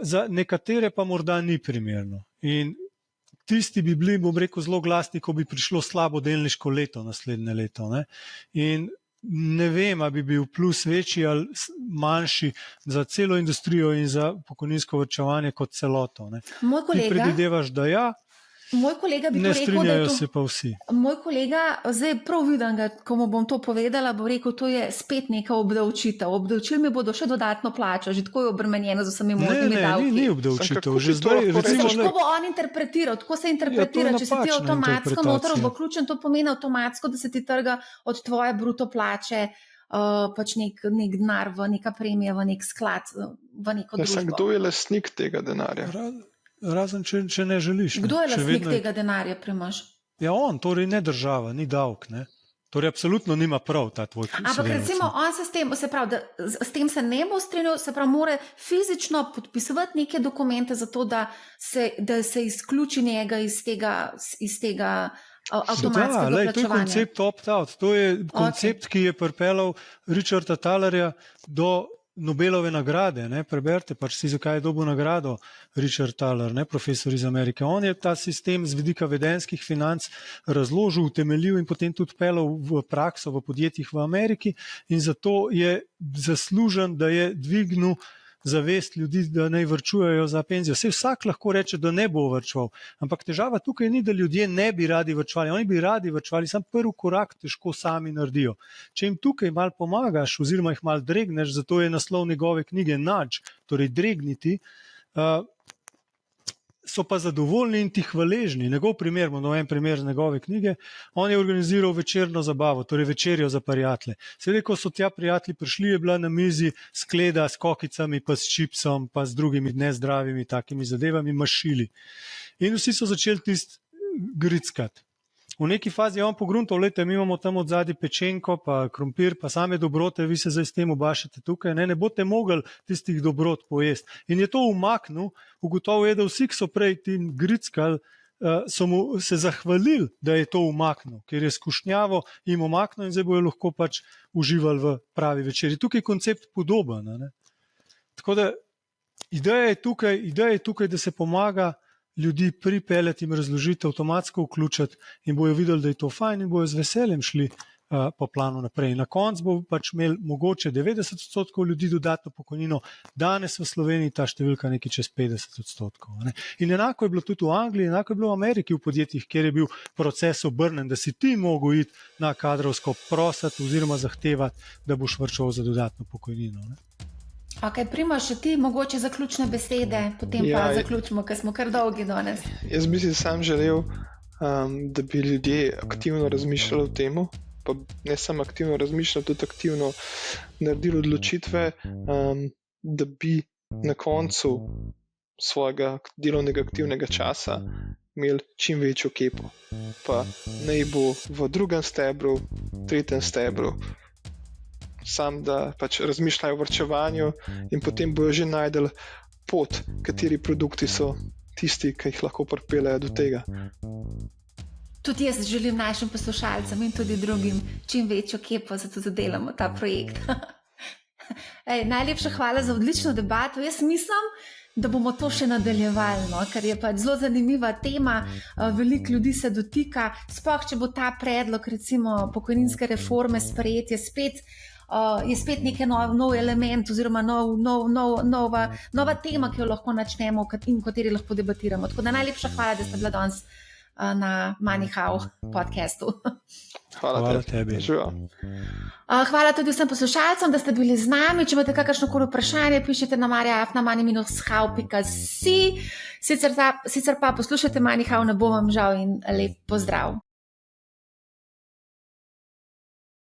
za nekatere pa morda ni primerno. In tisti bi bili, bom rekel, zelo glasni, ko bi prišlo slabo delniško leto naslednje leto. In ne vem, ali bi bil plus večji ali manjši za celo industrijo in za pokojninsko varčevanje kot celoto. Ti predidevaš, da ja, moj kolega bi ne rekel, strinjajo se pa vsi. Moj kolega, zdaj prav vidim ga, ko mu bom to povedala, bo rekel, to je spet neka obdavčitev. Obdavčili mi bodo še dodatno plačo, že tako je obremenjeno z vsemi možnimi davki. Ni obdavčitev. Tako bo on interpretiral, tako se interpretira, če si ti avtomatsko noter vključen, to pomeni avtomatsko, da se ti trga od tvoje bruto plače pač nek denar v neka premija, v nek sklad, v neko družbo. Kdo je lastnik tega denarja? Razen, če ne želiš. Kdo je lastnik tega denarja, Primož? Ja, on, torej ne država, ni davek, ne. Torej, absolutno nima prav ta tvoj sodelavec. Ampak recimo, on se s tem, se pravi, s tem se ne bo strinjal, se pravi, mora fizično podpisovati neke dokumente za to, da se izključi njega iz tega avtomatskega to je plačevanja. koncept opt-out. To je koncept, ki je pripeljal Richarda Thalerja do Nobelove nagrade. Ne? Preberite pač si, zakaj je dobil nagrado Richard Thaler, ne? Profesor iz Amerike. On je ta sistem z vidika vedenskih financ razložil, utemeljil in potem tudi peljal v prakso v podjetjih v Ameriki in zato je zaslužen, da je dvignil zavest ljudi, da naj varčujejo za penzijo. Vsak lahko reče, da ne bo varčeval, ampak težava tukaj ni, da ljudje ne bi radi varčevali. Oni bi radi varčevali, sam prvi korak težko sami naredijo. Če jim tukaj malo pomagaš oziroma jih malo dregneš, zato je naslov njegove knjige Nudge, torej dregniti, so pa zadovoljni in ti hvaležni. Njegov primer, en primer z njegove knjige, on je organiziral večerno zabavo, torej večerjo za prijatelje. Seveda, ko so tja prijatelji prišli, je bila na mizi skleda s kokicami, pa s čipsom, pa z drugimi nezdravimi takimi zadevami, mašili. In vsi so začeli tisti grickati. V neki fazi je on pogruntal, lejte, mi imamo tam od zadnji pečenko, pa krompir, pa same dobrote, vi se zdaj s tem obašate tukaj, ne boste mogli tistih dobrot pojesti. In je to umaknil, ugotovil je, da vsi, ki so prej tim grickali, so mu se zahvalili, da je to umaknil, ker je skušnjavo jim umaknil in zdaj bojo lahko pač uživali v pravi večeri. Tukaj je koncept podoben. Ne? Tako da ideja je tukaj, da se pomaga ljudi pripeljati in razložiti, avtomatsko vključiti in bojo videli, da je to fajn in bojo z veseljem šli po planu naprej. Na koncu bo pač imel mogoče 90% ljudi dodatno pokojnino, danes v Sloveniji ta številka nekaj čez 50%. Ne? In enako je bilo tudi v Angliji, enako je bilo v Ameriki v podjetjih, kjer je bil proces obrnen, da si ti mogel iti na kadrovsko prositi oziroma zahtevati, da boš varčeval za dodatno pokojnino. Ne? Ok, Primož, še ti mogoče zaključne besede, potem pa zaključimo, ker smo kar dolgi danes. Jaz bi si sam želel, da bi ljudje aktivno razmišljali o tem, pa ne samo aktivno razmišljali, tudi aktivno naredili odločitve, da bi na koncu svojega delovnega aktivnega časa imeli čim večjo kepo. Pa naj bo v drugem stebru, tretjem stebru, sam da pač razmišljajo o varčevanju in potem bojo že najdeli pot, kateri produkti so tisti, ki jih lahko pripeljejo do tega. Tudi jaz želim našim poslušalcem in tudi drugim čim večjo kepo, zato da delamo ta projekt. Najlepša hvala za odlično debato. Jaz mislim, da bomo to še nadaljevali, no? Ker je pač zelo zanimiva tema, veliko ljudi se dotika, sploh če bo ta predlog recimo pokojninske reforme sprejet, je spet neki nov element oziroma nova tema, ki jo lahko načnemo in o kateri lahko debatiramo. Tako da najlepša hvala, da ste bila danes na MoneyHow podcastu. Hvala tebi. Hvala tudi vsem poslušalcem, da ste bili z nami. Če imate kakršnokoli vprašanje, pišite na marja@money-how.si. Sicer pa poslušajte MoneyHow, ne bo vam žal in lep pozdrav.